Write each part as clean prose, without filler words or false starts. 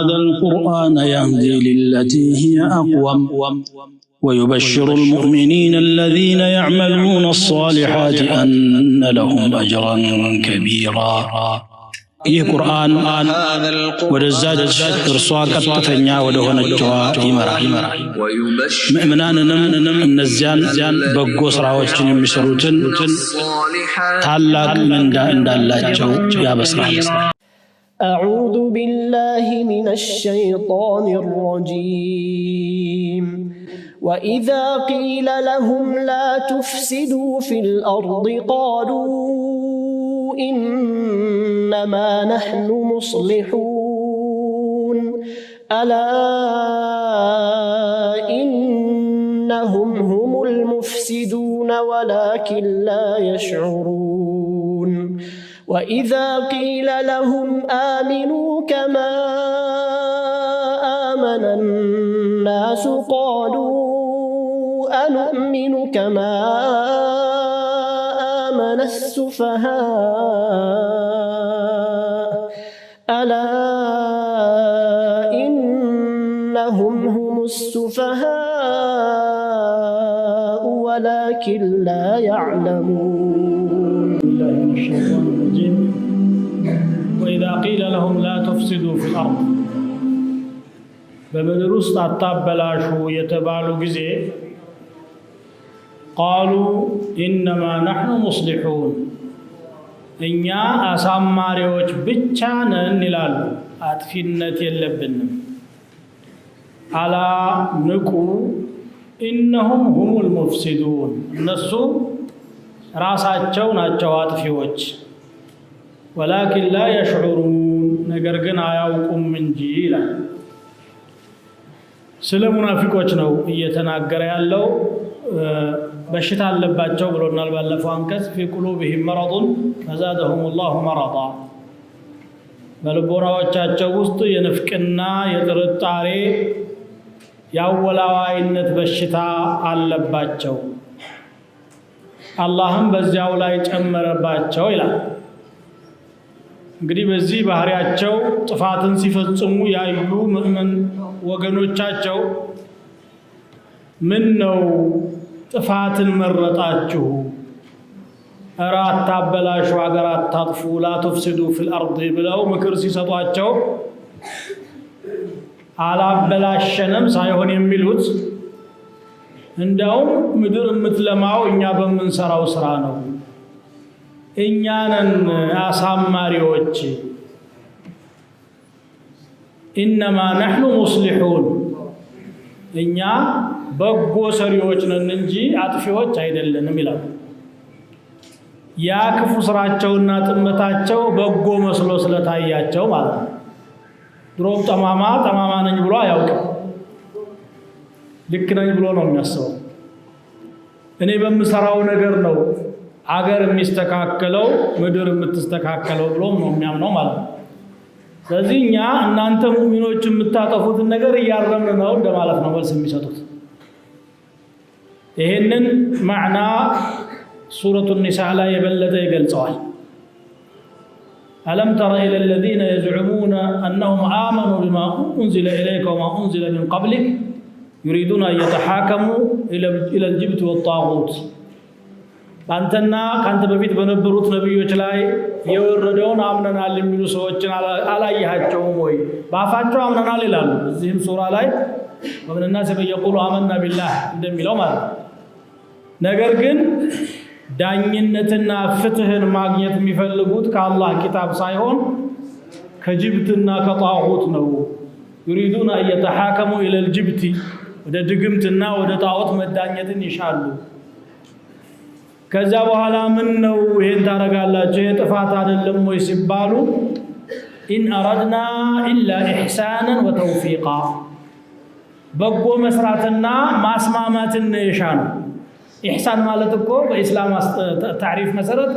هذا القرآن يهدي للتي هي أقوم ويبشر المؤمنين الذين يعملون الصالحات أن لهم أجرا كبيرا ይህ ቁርአን ወደዛች እርሷ ቀጥተኛ ወደሆነችዋ ይመራል ምእመናንንም እነዚያን በጎ ስራዎችን የሚሰሩትን ታላቅ ምንዳ እንዳላቸው ያበስራል أعوذ بالله من الشيطان الرجيم وإذا قيل لهم لا تفسدوا في الأرض قالوا إنما نحن مصلحون ألا إنهم هم المفسدون ولكن لا يشعرون وإذا قيل لهم آمنوا كما آمن الناس قالوا أنؤمن كما آمن السفهاء ألا إنهم هم السفهاء ولكن لا يعلمون بالله من الشيطان الرجيم وإذا قيل لهم لا تفسدوا في الأرض በምድር ውስጥ አታበላሹ የተባሉ ጊዜ قالوا إنما نحن مصلحون እኛ አሳማሪዎች ብቻ ነን ይላሉ አጥፊነት የለብንም አላ ንቁ إنهم هم المفسدون እነሱ ራሳቸው ናቸው አጥፊዎች ولكن لا يشعرون ነገር ግን አያውቁም እንጂ ይላል ስለ ሙናፊቆች ነው እየተናገረ ያለው በሽታ አለባቸው ብሎናል ባለፈው አንቀጽ في قلوبهم مرض فزادهم الله مرضا በልቦናዎቻቸው ውስጥ የንፍቅና የጥርጣሬ ያወላዋይነት በሽታ አለባቸው አላህም በዚያው ላይ ጨመረባቸው ይላል እንግዲህ በዚህ ባህሪያቸው ጥፋትን ሲፈጽሙ ያዩ ሙእሚን ወገኖቻቸው ምን ነው ጥፋትን መረጣችሁ አራታበላሹ አገር አታጥፉ ላ ተፍሲዱ ፊል አርድ ብለው ምክር ሲሰጧቸው አላበላሸንም ሳይሆን የሚሉት እንዳውም ምድር የምትለማው እኛ በመንሰራው ስራ ነው እኛንን አሳማሪዎች إنما نحن مصلحون እኛ በጎ ሰሪዎች ነን እንጂ አጥፊዎች አይደለንም ይላል ያ ክፉ ስራቸውና ጥመታቸው በጎ መስሎ ስለታያቸው ማለት ነው ድሮም ጠማማ ነኝ ብሎ አያውቅም ልክ ነኝ ብሎ ነው የሚያስበው እኔ በምሰራው ነገር ነው አገር የሚስተካከለው ምድር የምትስተካከለው ብሎ ነው የሚያምነው ማለት ነው ስለዚህ እኛ እናንተ ሙእሚኖች የምታጠፉትን ነገር እያረምን ነው እንደማለት ነው መልስ የሚሰጡት ይሄንን ማዕና ሱረቱ النساء ላይ የበለጠ ይገልጸዋል ألم تر إلى الذين يزعمون أنهم آمنوا بما أنزل إليك وما أنزل من قبلك يريدون أن يتحاكموا إلى الجبت والطاغوت አንተና ካንተ በፊት በነበሩት ነብዮች ላይ የወረደውን አምነናል የሚሉ ሰዎችን አላየሃቸውም ወይ ባፋቸው አምነናል ይላሉ እዚህም ሱራ ላይ ወመንና ሰበየቁሉ አመና ቢላህ እንደሚለው ማለት ነገር ግን ዳኝነትና ፍትህን ማግኘት የሚፈልጉት ከአላህ ኪታብ ሳይሆን ከጅብትና ከጣዖት ነው يريدون أن يتحاكموا إلى الجبت ወደ ድግምትና ወደ ጣዖት መዳኘትን ይሻሉ ከዛ በኋላ ምን ነው ይሄን ታረጋላችሁ የጥፋት አይደለም ወይ ሲባሉ إن أردنا إلا إحسانا وتوفيقا በጎ መስራትና ማስማማትን ይሻሉ إحسان ማለት እኮ በእስላም تعريف መሰረት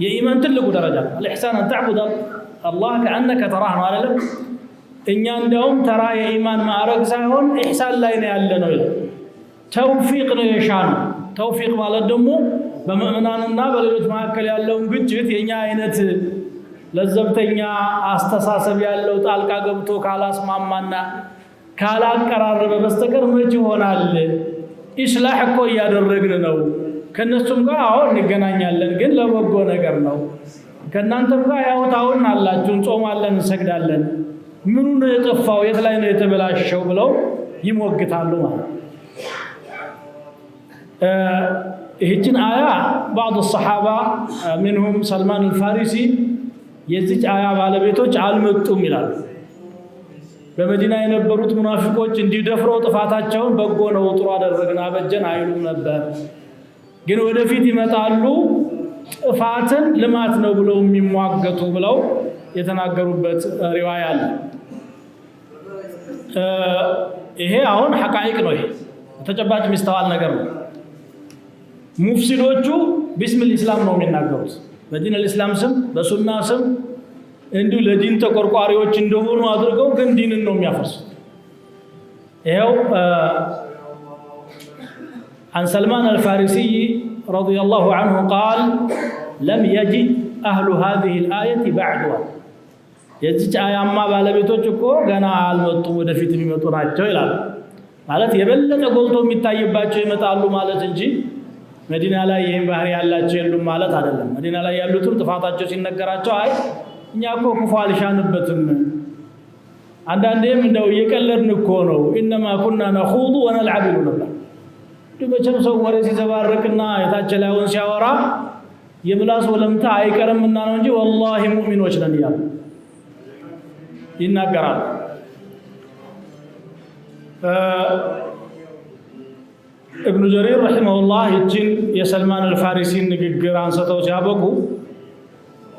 የኢማን ትልቁ ደረጃ الإحسان أن تعبد الله كأنك تراه ማለት እኛ እንደውም ተራ የኢማን ማዕረግ ሳይሆን ኢህሳን ላይ ነው ያለነው ይላል ተውፊቅ ነው ይሻል ተውፊቅ ማለት ደግሞ በመእመናንና በሌሎች መካከል ያለውን ግጭት የኛ አይነት ለዘብተኛ አስተሳሰብ ያለው ጣልቃ ገብቶ ካላስማማና ካላቀራረበ በስተቀር መች ይሆናል? ኢስላህ እኮ ያደረግን ነው። ከነሱም ጋር አሁን እንገናኛለን፣ ግን ለበጎ ነገር ነው። ከናንተም ጋር ያው ታውን አላችሁ፣ እንጾማለን፣ እንሰግዳለን። ምኑ ነው የጠፋው? የት ላይ ነው የተበላሸው? ብለው ይሞግታሉ ማለት ነው። ይህችን አያ بعض الصحابه منهم سلمان الفارسي የዚህ አያ ባለቤቶች አልመጡም ይላሉ። በመዲና የነበሩት ሙናፊቆች እንዲደፍረው ጥፋታቸውን በጎ ነው ጥሩ አደረግን አበጀን አይሉም ነበር። ግን ወደፊት ይመጣሉ ጥፋትን ልማት ነው ብለው የሚሟገቱ ብለው የተናገሩበት ሪዋያ አለ። ይሄ አሁን ሐቃይቅ ነው። ይሄ ተጨባጭ ሚስተዋል ነገር ነው። ሙፍሲዶቹ ቢስሚል ኢስላም ነው የሚናገሩት። በዲን الاسلام ስም በሱና ስም እንዲሁ ለዲን ተቆርቋሪዎች እንደሆኑ አድርገው ግን ዲንን ነው የሚያፈርሱት። ይሄው عن سلمان الفارسي رضي الله عنه قال لم يجد أهل هذه الآية بعدها የዚህ አያማ ባለቤቶች እኮ ገና አልመጡም ወደፊት የሚመጡ ናቸው ይላል። ማለት የበለጠ ጎልቶ የሚታይባቸው ይመጣሉ ማለት እንጂ መዲና ላይ ይሄን ባህሪ ያላቸው የሉም ማለት አይደለም። መዲና ላይ ያሉትም ጥፋታቸው ሲነገራቸው አይ እኛ እኮ ክፉ አልሻንበትም፣ አንዳንዴም እንደው እየቀለድን እኮ ነው انما كنا نخوض ونلعب ነበር። ድመቸም ሰው ወሬ ሲዘባርቅና የታች ላይውን ሲያወራ የምላስ ወለምታ አይቀርምና ነው እንጂ والله ሙእሚኖች ነን ይላል ይናገራል። ابن جرير رحمه الله يجين يا سلمان الفارسي نغغر انستو سيابقوا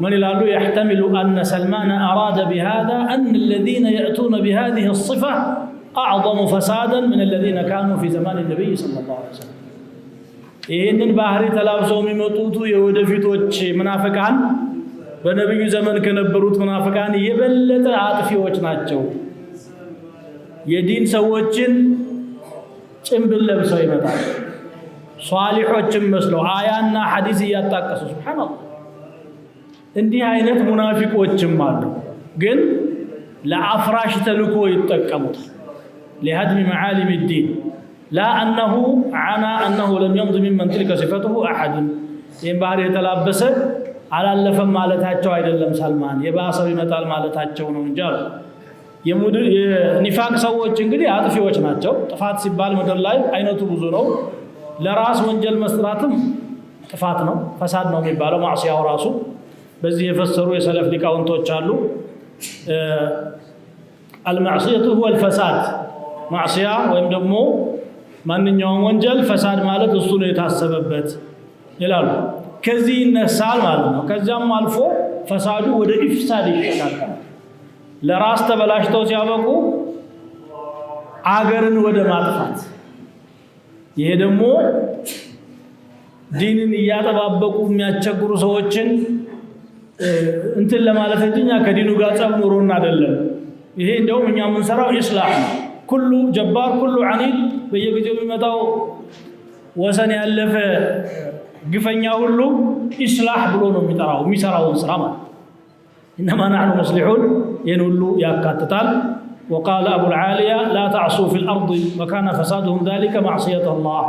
من يلالو يحتمل أن سلمان أراد بهذا أن الذين يأتون بهذه الصفة أعظم فسادا من الذين كانوا في زمان النبي صلى الله عليه وسلم. ይህንን ባህሪ ተላብሰው የሚመጡት የወደፊቶች ሙናፊቃን በነብዩ ዘመን ከነበሩት ሙናፊቃን የበለጠ አጥፊዎች ናቸው። የዲን ሰዎችን ጭምብል ለብሰው ይመጣሉ። ሷሊሖችን መስለው አያና ሐዲስ እያጣቀሱ ሱብሃንአላህ። እንዲህ አይነት ሙናፊቆችም አሉ። ግን ለአፍራሽ ተልኮ ይጠቀሙታል። لهدم معالم الدين لا أنه عنا أنه لم يمض ممن تلك صفته أحد ينبهر يتلابس على اللفم مالتاቸው አይደለም ሰልማን የባሰው ይመጣል ማለታቸው ነው እንጂ የኒፋቅ ሰዎች እንግዲህ አጥፊዎች ናቸው። ጥፋት ሲባል ምድር ላይ አይነቱ ብዙ ነው። ለራስ ወንጀል መስራትም ጥፋት ነው፣ ፈሳድ ነው የሚባለው ማዕሲያው ራሱ። በዚህ የፈሰሩ የሰለፍ ሊቃውንቶች አሉ። المعصية هو الفساد ማዕሲያ ወይም ደግሞ ማንኛውም ወንጀል ፈሳድ ማለት እሱ ነው የታሰበበት ይላሉ። ከዚህ ይነሳል ማለት ነው። ከዛም አልፎ ፈሳዱ ወደ ኢፍሳድ ይሸጋገራል። ለራስ ተበላሽተው ሲያበቁ አገርን ወደ ማጥፋት፣ ይሄ ደግሞ ዲንን እያጠባበቁ የሚያስቸግሩ ሰዎችን እንትን ለማለት እንጂ ከዲኑ ጋር ጸብ ኑሮና አይደለም። ይሄ እንደውም እኛ የምንሰራው ኢስላህ ነው። ኩሉ ጀባር ኩሉ ዐኒድ በየጊዜው የሚመጣው ወሰን ያለፈ ግፈኛ ሁሉ ኢስላህ ብሎ ነው የሚሰራውን ስራ ማለት إنما نحن مصلحون ينولوا ياكاتتال. وقال أبو العالية لا تعصوا في الأرض وكان فسادهم ذلك معصية الله.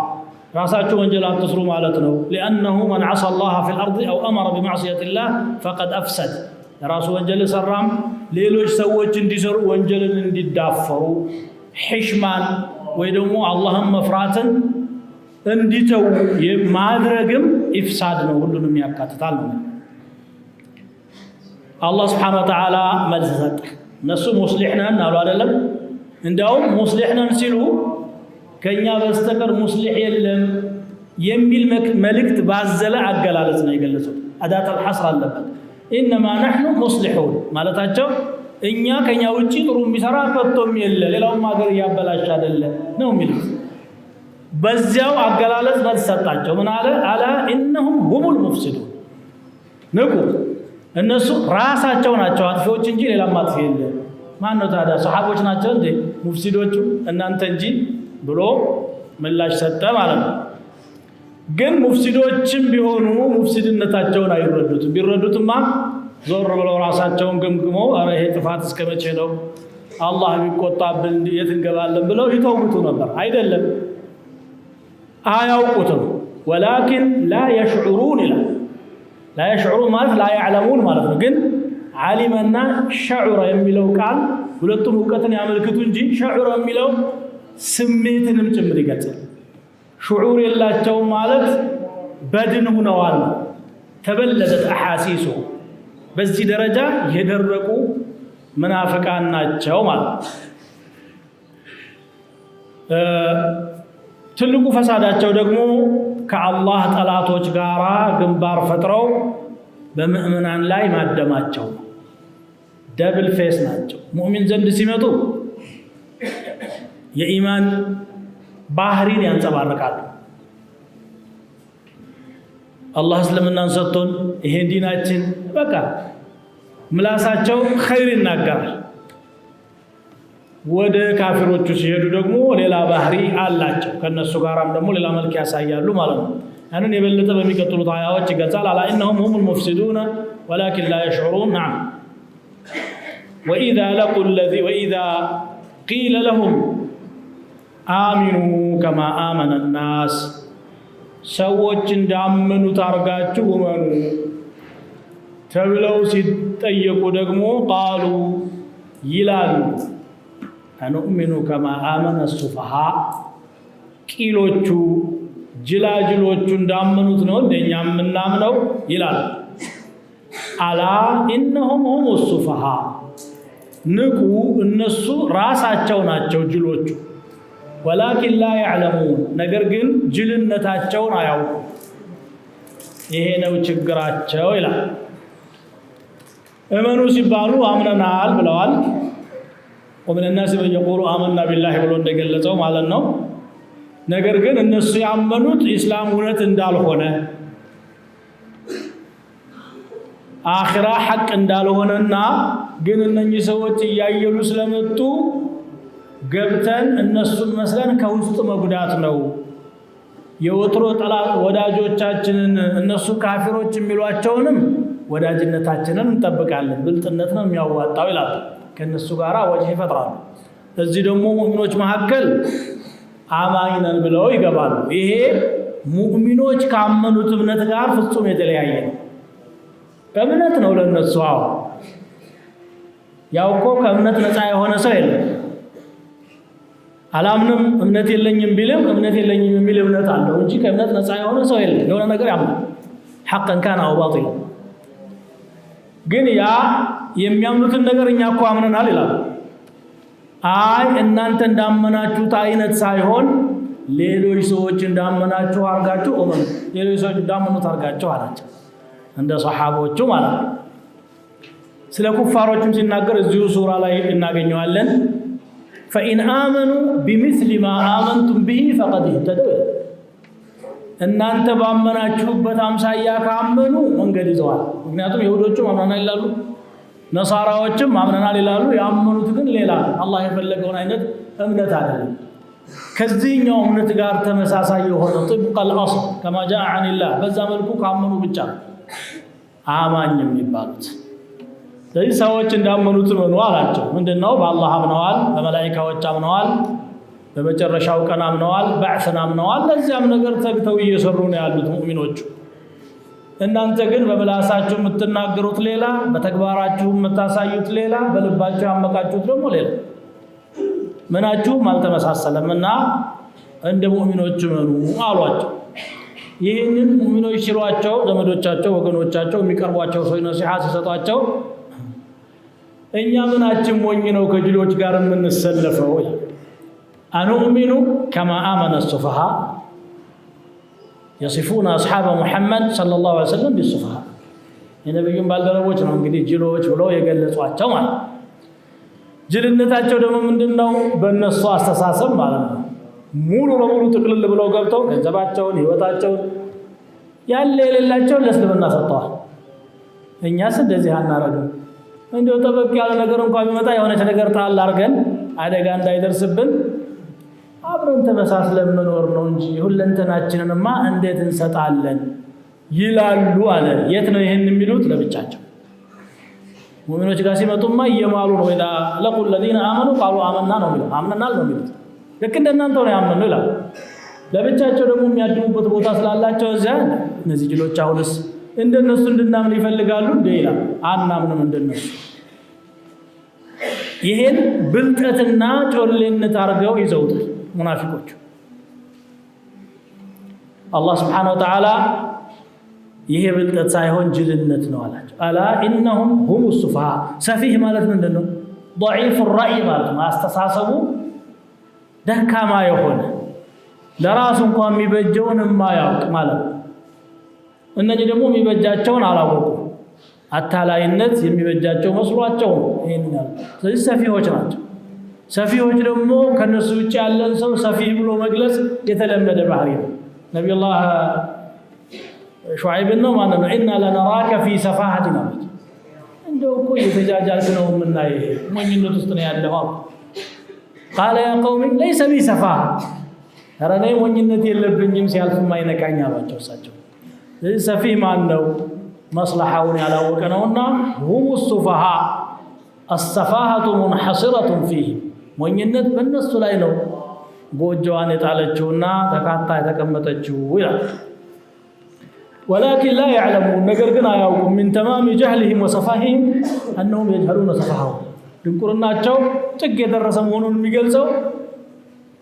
راساتشو وانجلات تسروا مالتنا لأنه من عصى الله في الأرض أو أمر بمعصية الله فقد أفسد. راسو وانجل سرام ليلوش سوّج اندسر وانجل انددافروا حشمان ويدموا اللهم مفراتا اندتو مادرقم إفسادنا ولنم ياكاتتال. الله سبحانه وتعالى ملزت نسو مصلحنا قالوا አይደለም እንደውም ሙስሊህና ሲሉ ከኛ በስተቀር ሙስሊህ የለም የሚል መልእክት ባዘለ አገላለጽ ነው የገለጹት። አዳት الحصر አለበት። انما نحن مصلحون ማለታቸው እኛ ከኛ ውጪ ጥሩ የሚሰራ ከቶም የለ ሌላውም ሀገር ያበላሽ አይደለ ነው የሚሉት። በዚያው አገላለጽ በተሰጣቸው ምን አለ አላ انهم هم المفسدون ንቁ እነሱ ራሳቸው ናቸው አጥፊዎች እንጂ ሌላ ማጥፊ የለም። ማን ነው ታዲያ? ሰሃቦች ናቸው እንዴ ሙፍሲዶቹ እናንተ እንጂ ብሎ ምላሽ ሰጠ ማለት ነው። ግን ሙፍሲዶችም ቢሆኑ ሙፍሲድነታቸውን አይረዱትም። ቢረዱትማ ዞር ብለው ራሳቸውን ገምግመው አረ ይሄ ጥፋት እስከመቼ ነው አላህ ቢቆጣብን የት እንገባለን ብለው ይተውቱ ነበር። አይደለም አያውቁትም። ወላኪን ላ የሽዑሩን ይላል። ላ የሽዑሩን ማለት ላ ያዕለሙን ማለት ነው። ግን ዓሊመና ሸዑረ የሚለው ቃል ሁለቱም እውቀትን ያመልክቱ እንጂ ሸዑረ የሚለው ስሜትንም ጭምር ይገልጻል። ሽዑር የላቸውም ማለት በድን ሆነዋል፣ ተበለደት አሐሲሱ በዚህ ደረጃ የደረቁ መናፍቃን ናቸው ማለት። ትልቁ ፈሳዳቸው ደግሞ ከአላህ ጠላቶች ጋር ግንባር ፈጥረው በምእመናን ላይ ማደማቸው። ደብል ፌስ ናቸው። ሙእሚን ዘንድ ሲመጡ የኢማን ባህሪን ያንጸባርቃሉ። አላህ እስልምናን ሰጥቶን ይሄን ዲናችን በቃ ምላሳቸው ኸይር ይናገራል። ወደ ካፊሮቹ ሲሄዱ ደግሞ ሌላ ባህሪ አላቸው። ከነሱ ጋራም ደግሞ ሌላ መልክ ያሳያሉ ማለት ነው። ያንን የበለጠ በሚቀጥሉት አያዎች ይገልጻል። አላ ኢነሁም ሁሙል ሙፍሲዱነ ወላኪን ላ የሽዑሩን። ነዓም ወኢዛ ቂለ ለሁም አሚኑ ከማ አመነ ናስ ሰዎች እንዳመኑት አርጋችሁ እመኑ ተብለው ሲጠየቁ ደግሞ ቃሉ ይላሉ አኑእሚኑ ከማ አመነ ሱፈሃ ቂሎቹ ጅላጅሎቹ እንዳመኑት ነው እንደኛ የምናምነው ይላሉ። አላ ኢነሁም ሁሙ ሱፈሃ ንቁ እነሱ ራሳቸው ናቸው ጅሎቹ። ወላኪን ላ ያዕለሙን ነገር ግን ጅልነታቸውን አያውቁም። ይሄ ነው ችግራቸው ይላል። እመኑ ሲባሉ አምነናል ብለዋል። ወሚነ ናሲ መን የቁሉ አመና ቢላሂ ብሎ እንደገለጸው ማለት ነው። ነገር ግን እነሱ ያመኑት ኢስላም እውነት እንዳልሆነ አኺራ ሐቅ እንዳልሆነና ግን እነኚህ ሰዎች እያየሉ ስለመጡ ገብተን እነሱን መስለን ከውስጥ መጉዳት ነው። የወትሮ ጠላት ወዳጆቻችንን እነሱ ካፊሮች የሚሏቸውንም ወዳጅነታችንን እንጠብቃለን። ብልጥነት ነው የሚያዋጣው ይላል። ከነሱ ጋራ ወጅህ ይፈጥራሉ። እዚህ ደግሞ ሙእሚኖች መካከል አማኝ ነን ብለው ይገባሉ። ይሄ ሙእሚኖች ካመኑት እምነት ጋር ፍጹም የተለያየ ነው። እምነት ነው ለነሱ። አዎ ያው እኮ ከእምነት ነፃ የሆነ ሰው የለም። አላምንም እምነት የለኝም ቢልም እምነት የለኝም የሚል እምነት አለው እንጂ ከእምነት ነፃ የሆነ ሰው የለም። የሆነ ነገር ያምናል ሐቀን ካነ አው ባጢል። ግን ያ የሚያምኑትን ነገር እኛ እኮ አምነናል ይላሉ። አይ እናንተ እንዳመናችሁት አይነት ሳይሆን ሌሎች ሰዎች እንዳመናችሁ አርጋችሁ እመኑ፣ ሌሎች ሰዎች እንዳመኑት አርጋችሁ አላቸው። እንደ ሰሃቦቹ ማለት ነው። ስለ ኩፋሮችም ሲናገር እዚሁ ሱራ ላይ እናገኘዋለን። ፈኢን አመኑ ቢሚስሊ ማ አመንቱም ቢሂ ፈቀድ ኢህተደው። እናንተ ባመናችሁበት አምሳያ ካመኑ መንገድ ይዘዋል። ምክንያቱም ይሁዶቹም አምነናል ይላሉ፣ ነሳራዎችም አምነናል ይላሉ። ያመኑት ግን ሌላ አላህ የፈለገውን አይነት እምነት አይደለም። ከዚህኛው እምነት ጋር ተመሳሳይ የሆነ ጥብቀል አስል ከማ ጃአ ዐኒላህ በዛ መልኩ ካመኑ ብቻ አማኝ የሚባሉት። ስለዚህ ሰዎች እንዳመኑት እመኑ አላቸው። ምንድነው? በአላህ አምነዋል፣ በመላኢካዎች አምነዋል፣ በመጨረሻው ቀን አምነዋል፣ በዕስን አምነዋል። ለዚያም ነገር ተግተው እየሰሩ ነው ያሉት ሙእሚኖቹ። እናንተ ግን በምላሳችሁ የምትናገሩት ሌላ፣ በተግባራችሁ የምታሳዩት ሌላ፣ በልባችሁ ያመቃችሁት ደግሞ ሌላ። ምናችሁም አልተመሳሰለምና እንደ ሙእሚኖች እመኑ አሏቸው። ይህንን ሙእሚኖች ሲሏቸው ዘመዶቻቸው፣ ወገኖቻቸው፣ የሚቀርቧቸው ሰዎች ነሲሐ ሲሰጧቸው እኛ ምናችን ሞኝ ነው ከጅሎች ጋር የምንሰለፈው? አኑእሚኑ ከማ አመነ ሱፈሃ የሲፉነ አስሓበ ሙሐመድ ሰለላሁ ዐለይሂ ወሰለም ቢሱፈሃ። የነቢዩን ባልደረቦች ነው እንግዲህ ጅሎች ብለው የገለጿቸው ማለት። ጅልነታቸው ደግሞ ምንድን ነው? በእነሱ አስተሳሰብ ማለት ነው ሙሉ በሙሉ ጥቅልል ብለው ገብተው ገንዘባቸውን፣ ህይወታቸውን ያለ የሌላቸውን ለእስልምና ሰጥተዋል። እኛስ እንደዚህ አናረግም። እንደው ጠበቅ ያለ ነገር እንኳን ቢመጣ የሆነች ነገር ጣል አድርገን አደጋ እንዳይደርስብን አብረን ተመሳስለን መኖር ነው እንጂ ሁለንተናችንንማ እንዴት እንሰጣለን ይላሉ አለ። የት ነው ይሄን የሚሉት? ለብቻቸው ሙእሚኖች ጋር ሲመጡማ እየማሉ ነው ኢዛ ለቁ الذين آمنوا قالوا آمنا ነው የሚለው አምነናል ነው የሚሉት ልክ እንደናንተው ነው ያመኑ ይላል ለብቻቸው ደግሞ የሚያድሙበት ቦታ ስላላቸው እዚያ እነዚህ ጅሎች አሁንስ እንደነሱ እንድናምን ይፈልጋሉ እንደ ይላል አናምንም እንደነሱ ይሄን ብልጠትና ጮሌነት አርገው ይዘውታል ሙናፊቆች አላህ Subhanahu Wa Ta'ala ይሄ ብልጠት ሳይሆን ጅልነት ነው አላቸው አላ ኢነሁም ሁሙ ሱፋሃ ሰፊህ ማለት ምንድነው ضعيف الرأي ማለት ነው አስተሳሰቡ ደካማ የሆነ ለራሱ እንኳን የሚበጀውን የማያውቅ ማለት ነው እነዚህ ደግሞ የሚበጃቸውን አላወቁ አታላይነት የሚበጃቸው መስሏቸው ይሄንን ስለዚህ ሰፊሆች ናቸው ሰፊሆች ደግሞ ከነሱ ውጭ ያለን ሰው ሰፊህ ብሎ መግለጽ የተለመደ ባህሪ ነው ነብዩላህ ሹዓይብ ነው ማለት ነው ኢና ለነራከ ፊ ሰፋሃቲና እንደው እኮ የተጃጃልክ ነው የምናይ ሞኝነት ውስጥ ነው ያለው قال يا قوم ليس بي سفاهة ረኔ ሞኝነት የለብኝም ሲያልፍም አይነካኝ አሏቸው እሳቸው ስለዚህ ሰፊህ ማን ነው مصلحውን ያላወቀ ነውና هم السفهاء السفاهة منحصرة فيه ሞኝነት በእነሱ ላይ ነው ጎጆዋን የጣለችውና ተካታ የተቀመጠችው ይላል ولكن لا يعلمون ነገር ግን አያውቁም من تمام جهلهم وسفاههم انهم يجهلون سفاههم ድንቁርናቸው ጥግ የደረሰ መሆኑን የሚገልጸው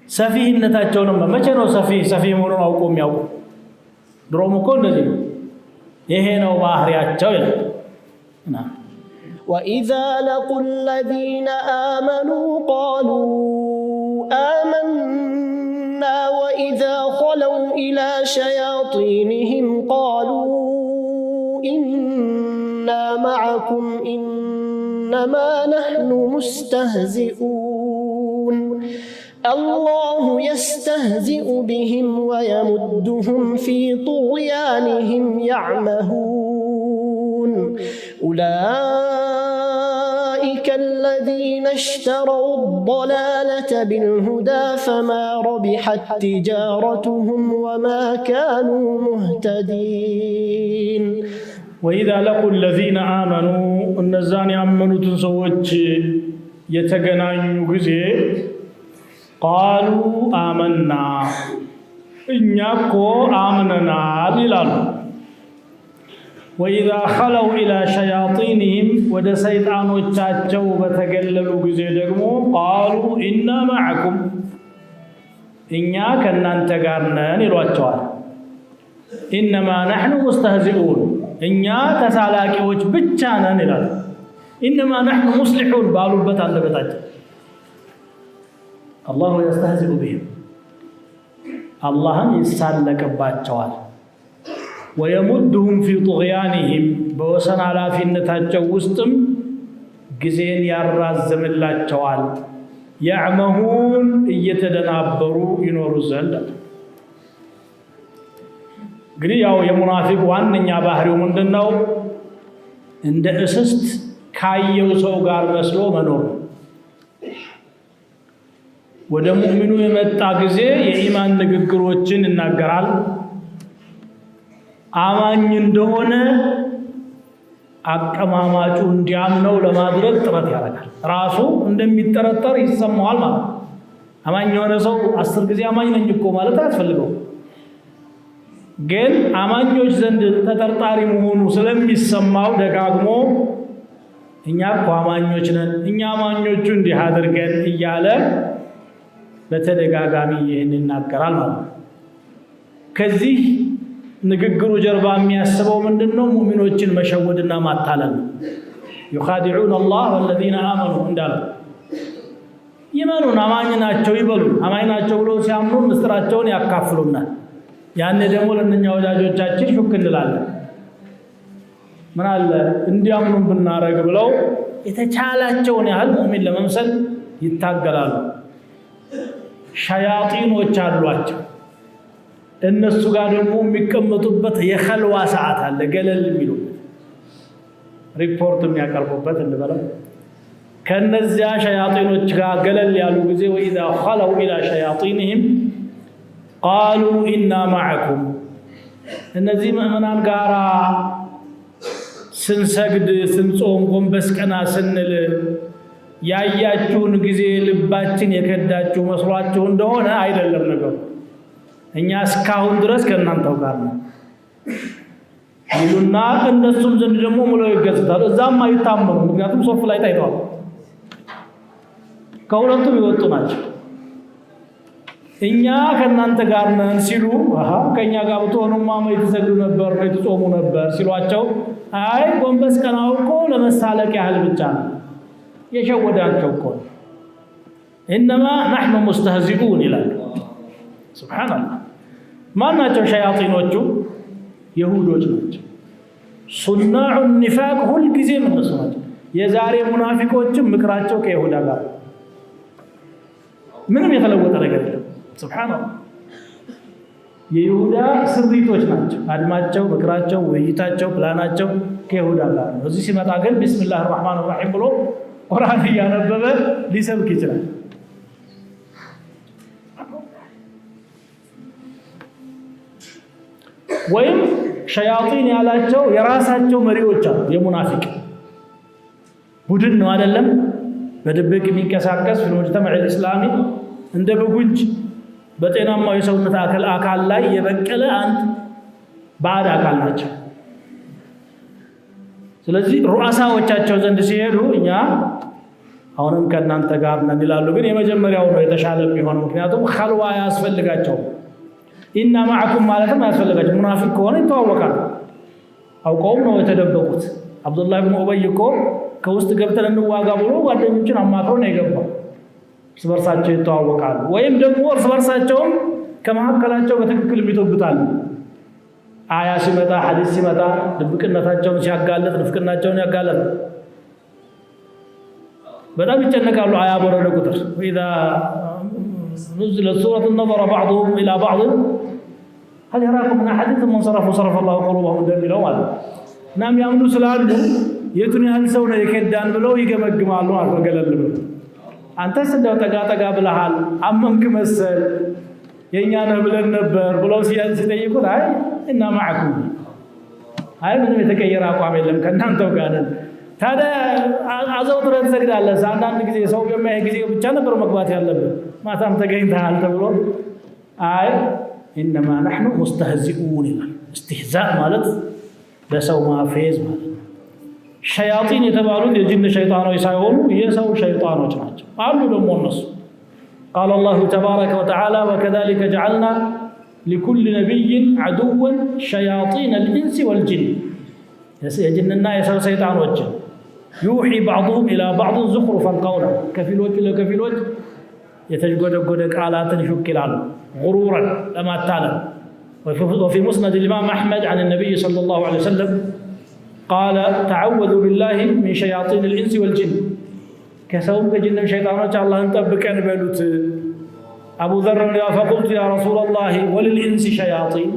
ሰፊህነታቸው ነው መቼ ነው ሰፊህ መሆኑን አውቆ የሚያውቁ ድሮም እኮ እንደዚህ ነው ይሄ ነው ባህሪያቸው ይላል وإذا لقوا الذين آمنوا قالوا آمنا وإذا خلوا إلى شياطينهم قالوا إنا معكم إنما نحن مستهزئون الله يستهزئ بهم ويمدهم في طغيانهم يعمهون أولئك الذين اشتروا الضلالة بالهدى فما ربحت تجارتهم وما كانوا مهتدين وإذا لقوا الذين آمنوا النزان يأمنوا تنسوج يتقنعوا غزي قالوا آمنا إنكو آمننا للال وإذا خلوا إلى شياطينهم ود سيطان وچاچو بتقللوا غزي دغمو قالوا إنا معكم إنيا كنانت ጋር ነን ይሏቸዋል إنما نحن مستهزئون إنيا تسالاቂዎች ብቻ ነን ይላል إنما نحن مصلحون ባሉበት አንደበታቸው الله يستهزئ بهم الله يسالكባቸዋል ويمدهم في طغيانهم بوسن ኃላፊነታቸው ውስጥም ጊዜን ያራዝምላቸዋል يعمهون እየተደናበሩ ይኖሩ ዘንድ እንግዲህ ያው የሙናፊቅ ዋነኛ ባህሪው ምንድነው እንደ እስስት ካየው ሰው ጋር መስሎ መኖር ወደ ሙእሚኑ የመጣ ጊዜ የኢማን ንግግሮችን ይናገራል አማኝ እንደሆነ አቀማማጩ እንዲያምነው ለማድረግ ጥረት ያደርጋል ራሱ እንደሚጠረጠር ይሰማዋል ማለት አማኝ የሆነ ሰው 10 ጊዜ አማኝ ነኝ እኮ ማለት አያስፈልገው ግን አማኞች ዘንድ ተጠርጣሪ መሆኑ ስለሚሰማው ደጋግሞ እኛ እኮ አማኞች ነን እኛ አማኞቹ እንዲህ አድርገን እያለ በተደጋጋሚ ይህን ይናገራል ማለት ከዚህ ንግግሩ ጀርባ የሚያስበው ምንድነው ሙእሚኖችን መሸወድና ማታለል يخادعون الله والذين آمنوا እንዳለ ይመኑን አማኝ ናቸው ይበሉ አማኝ ናቸው ብሎ ሲያምኑ ምስጥራቸውን ያካፍሉናል ያኔ ደግሞ ለነኛ ወዳጆቻችን ሹክ እንላለን ምን አለ እንዲያምኑን ብናረግ ብለው የተቻላቸውን ያህል ሙእሚን ለመምሰል ይታገላሉ ሸያጢኖች አሏቸው እነሱ ጋር ደግሞ የሚቀመጡበት የኸልዋ ሰዓት አለ ገለል የሚሉ ሪፖርት የሚያቀርቡበት እንበለው ከነዚያ ሸያጢኖች ጋር ገለል ያሉ ጊዜ وإذا خلوا إلى شياطينهم قالوا إنا معكم እነዚህ ምእመናን ጋራ ስንሰግድ ስንጾም ጎንበስ ቀና ስንል ያያችሁን ጊዜ ልባችን የከዳችሁ መስሏችሁ እንደሆነ አይደለም ነገሩ። እኛ እስካሁን ድረስ ከእናንተው ጋር ነው ይሉና እነሱም ዘንድ ደግሞ ሙለው ይገጽታሉ። እዛም አይታመኑ፣ ምክንያቱም ሶፍ ላይ ታይተዋል። ከሁለቱም ይወጡ ናቸው። እኛ ከእናንተ ጋር ነን ሲሉ ከእኛ ጋር ብትሆኑማ የተሰግዱ ነበር የተጾሙ ነበር ሲሏቸው፣ አይ ጎንበስ ቀናው እኮ ለመሳለቅ ያህል ብቻ ነው የሸወዳቸው እኮ ኢነማ ነሕኑ ሙስተህዚኡን ይላል። ሱብሓነላህ። ማን ናቸው ሸያጢኖቹ? የሁዶች ናቸው። ሱናዑ ኒፋቅ ሁልጊዜ እነሱ ናቸው። የዛሬ ሙናፊቆችም ምክራቸው ከይሁዳ ጋር ምንም የተለወጠ ነገር የለም። ሱብሓነላህ። የይሁዳ ስሪቶች ናቸው። አድማቸው፣ ምክራቸው፣ ውይይታቸው፣ ፕላናቸው ከይሁዳ ጋር ነው። እዚህ ሲመጣ ግን ቢስሚላህ አርራህማን አርራሂም ብሎ ቁርአን እያነበበ ሊሰብክ ይችላል። ወይም ሸያጢን ያላቸው የራሳቸው መሪዎች አሉ። የሙናፊቅ ቡድን ነው አይደለም፣ በድብቅ የሚንቀሳቀስ في المجتمع الاسلامي እንደ በጉንጅ በጤናማው የሰውነት አካል ላይ የበቀለ አንድ ባዕድ አካል ናቸው። ስለዚህ ሩአሳዎቻቸው ዘንድ ሲሄዱ እኛ አሁንም ከእናንተ ጋር ነን ይላሉ። ግን የመጀመሪያው ነው የተሻለ የሚሆነው፣ ምክንያቱም ኸልዋ ያስፈልጋቸው። ኢና ማዕኩም ማለትም ያስፈልጋቸው። ሙናፊቅ ከሆነ ይተዋወቃል። አውቀውም ነው የተደበቁት። አብዱላህ ብን ኡበይ እኮ ከውስጥ ገብተን እንዋጋ ብሎ ጓደኞችን አማክሮ ነው የገባው። እርስ በርሳቸው ይተዋወቃሉ። ወይም ደግሞ እርስ በርሳቸውም ከመካከላቸው በትክክል የሚተውብታል። አያ ሲመጣ ሐዲስ ሲመጣ ድብቅነታቸውን ሲያጋለጥ ንፍቅናቸውን ያጋለጥ በጣም ይጨነቃሉ። አያ በረደ ቁጥር ወኢዛ نزلت سورة نظر بعضهم إلى بعض هل يراكم من أحد ثم انصرفوا صرف الله قلوبهم እንደሚለው ማለት እናም ያምኑ ስላሉ የቱን ያህል ሰው ነው የከዳን ብለው ይገመግማሉ። አልገለል ብለው አንተስ እንደው ጠጋ ብለሃል አመንክ መሰል የኛ ነው ብለን ነበር ብለው ሲጠይቁት አይ እና ማዕኩም አይ ምንም የተቀየረ አቋም የለም ከእናንተው ጋር ነን። ታዲያ አዘውትረህ ትሰግዳለህ። አንዳንድ ጊዜ ሰው በሚያይ ጊዜ ብቻ ነበር መግባት ያለብን፣ ማታም ተገኝተሃል ተብሎ አይ ኢነማ ነሕኑ ሙስተህዚኡን ይላል። እስትህዛእ ማለት ለሰው ማፌዝ ማለት ነው። ሸያጢን የተባሉት የጅን ሸይጣኖች ሳይሆኑ የሰው ሸይጣኖች ናቸው አሉ ደግሞ እነሱ። ቃለ አላሁ ተባረከ ወተዓላ ወከዛሊከ ጀዐልና ሊኩሊ ነቢይን ዐዱወን ሸያጢነ ልኢንሲ ወልጅን። የጅንና የሰው ሰይጣኖችን ዩሒ ባዕዱሁም ኢላ ባዕድን ዙኽሩፈል ቀውል፣ ከፊሎቹ ለከፊሎች የተጎደጎደ ቃላትን ሹክ ይላሉ ጉሩረን ለማታለል። وفي مسند الإمام أحمد عن النبي صلى الله عليه وسلم قال تعوذوا بالله من شياطين الإنس والجن. كسوم كجن شيطانات الله انتبكن بلوت. أبو ذر فقلت يا رسول الله وللإنس شياطين،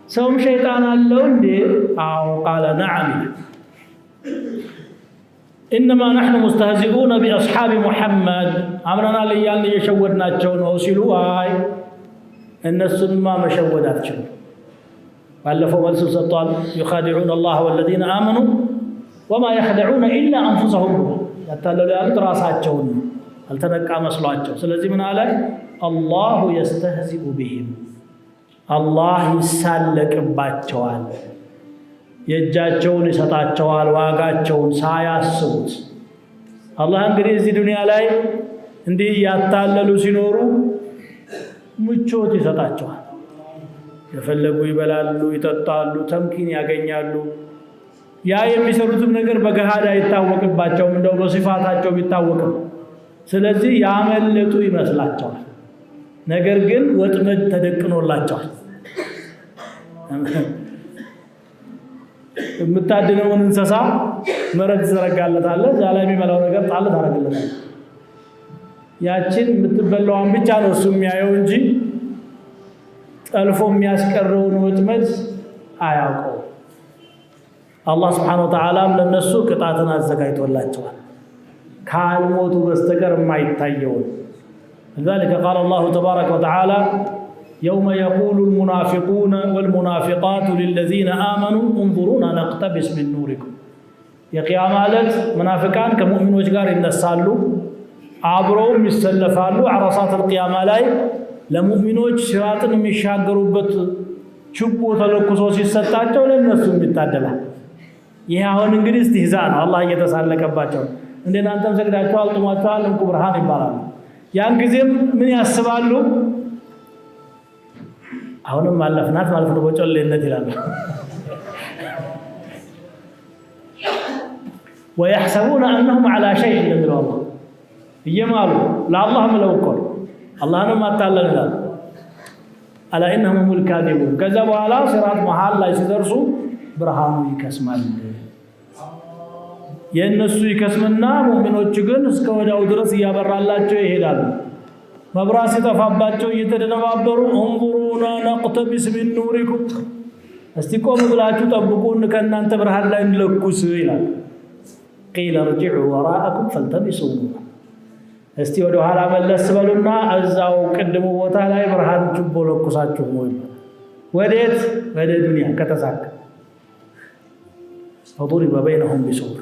سوم شيطان اللون دي قال نعم إنما نحن مستهزئون بأصحاب محمد. أمرنا ليان يشودنا تشون وسلوا آي الناس ما مشودات شون فألفوا ملسو سطال يخادعون الله والذين آمنوا وما يخدعون إلا أنفسهم حتى لو لأنت راسات شون هل تنقى مصلات شون سلزي من آلك الله يستهزئ بهم الله يسالك باتشوان የእጃቸውን ይሰጣቸዋል ዋጋቸውን ሳያስቡት። አላህ እንግዲህ እዚህ ዱንያ ላይ እንዲህ ያታለሉ ሲኖሩ ምቾት ይሰጣቸዋል። የፈለጉ ይበላሉ፣ ይጠጣሉ፣ ተምኪን ያገኛሉ። ያ የሚሰሩትም ነገር በገሃድ አይታወቅባቸውም፣ እንደው በሲፋታቸው ቢታወቅም። ስለዚህ ያመለጡ ይመስላቸዋል። ነገር ግን ወጥመድ ተደቅኖላቸዋል። የምታድነውን እንስሳ መረብ ትዘረጋለታለህ፣ እዛ ላይ የሚበላው ነገር ጣል ታደርግለታለህ። ያችን የምትበላዋን ብቻ ነው እሱ የሚያየው እንጂ ጠልፎ የሚያስቀረውን ወጥመድ አያውቀውም። አላህ ስብሓነሁ ወተዓላም ለነሱ ቅጣትን አዘጋጅቶላቸዋል ካልሞቱ በስተቀር የማይታየውን። لذلك قال الله تبارك وتعالى يوم يقول المنافقون والمنافقات للذين آمنوا انظرونا نقتبس من نوركم የቂያማ ዕለት ሙናፊቃን ከሙእሚኖች ጋር ይነሳሉ፣ አብረውም ይሰለፋሉ። ዓረሳት አልቂያማ ላይ ለሙእሚኖች ሲራጥን የሚሻገሩበት ችቦ ተለኩሶ ሲሰጣቸው ለነሱም ይታደላል። ይሄ አሁን እንግዲህ ኢስቲህዛ ነው፣ አላህ እየተሳለቀባቸው እንደናንተም ሰግዳችኋል ጡማችኋል እንቁ ብርሃን ይባላል። ያን ጊዜም ምን ያስባሉ? አሁንም ማለፍናት ማለት ነው በጮሌነት ይላል። ويحسبون انهم على شيء من الله እየማሉ ለአላህ መለውቆል አላህንም አታለላል። አላ ኢነሁም ሙልካዲቡን። ከዛ በኋላ ሲራጥ መሃል ላይ ሲደርሱ ብርሃኑ ይከስማል። የእነሱ ይከስምና ሙእሚኖች ግን እስከ ወዲያው ድረስ እያበራላቸው ይሄዳሉ። መብራት ሲጠፋባቸው እየተደነባበሩ እንظሩና ነቅተቢስ ሚን ኑሪኩም፣ እስቲ ቆም ብላችሁ ጠብቁን ከእናንተ ብርሃን ላይ እንለኩስ ይላል። ቂለ ርጅዑ ወራአኩም ፈልተሚሱ ኑራ፣ እስቲ ወደ ኋላ መለስ በሉና እዛው ቅድሙ ቦታ ላይ ብርሃን ችቦ ለኩሳችሁ ወይ ወዴት? ወደ ዱንያ ከተሳካ فضرب بينهم بسور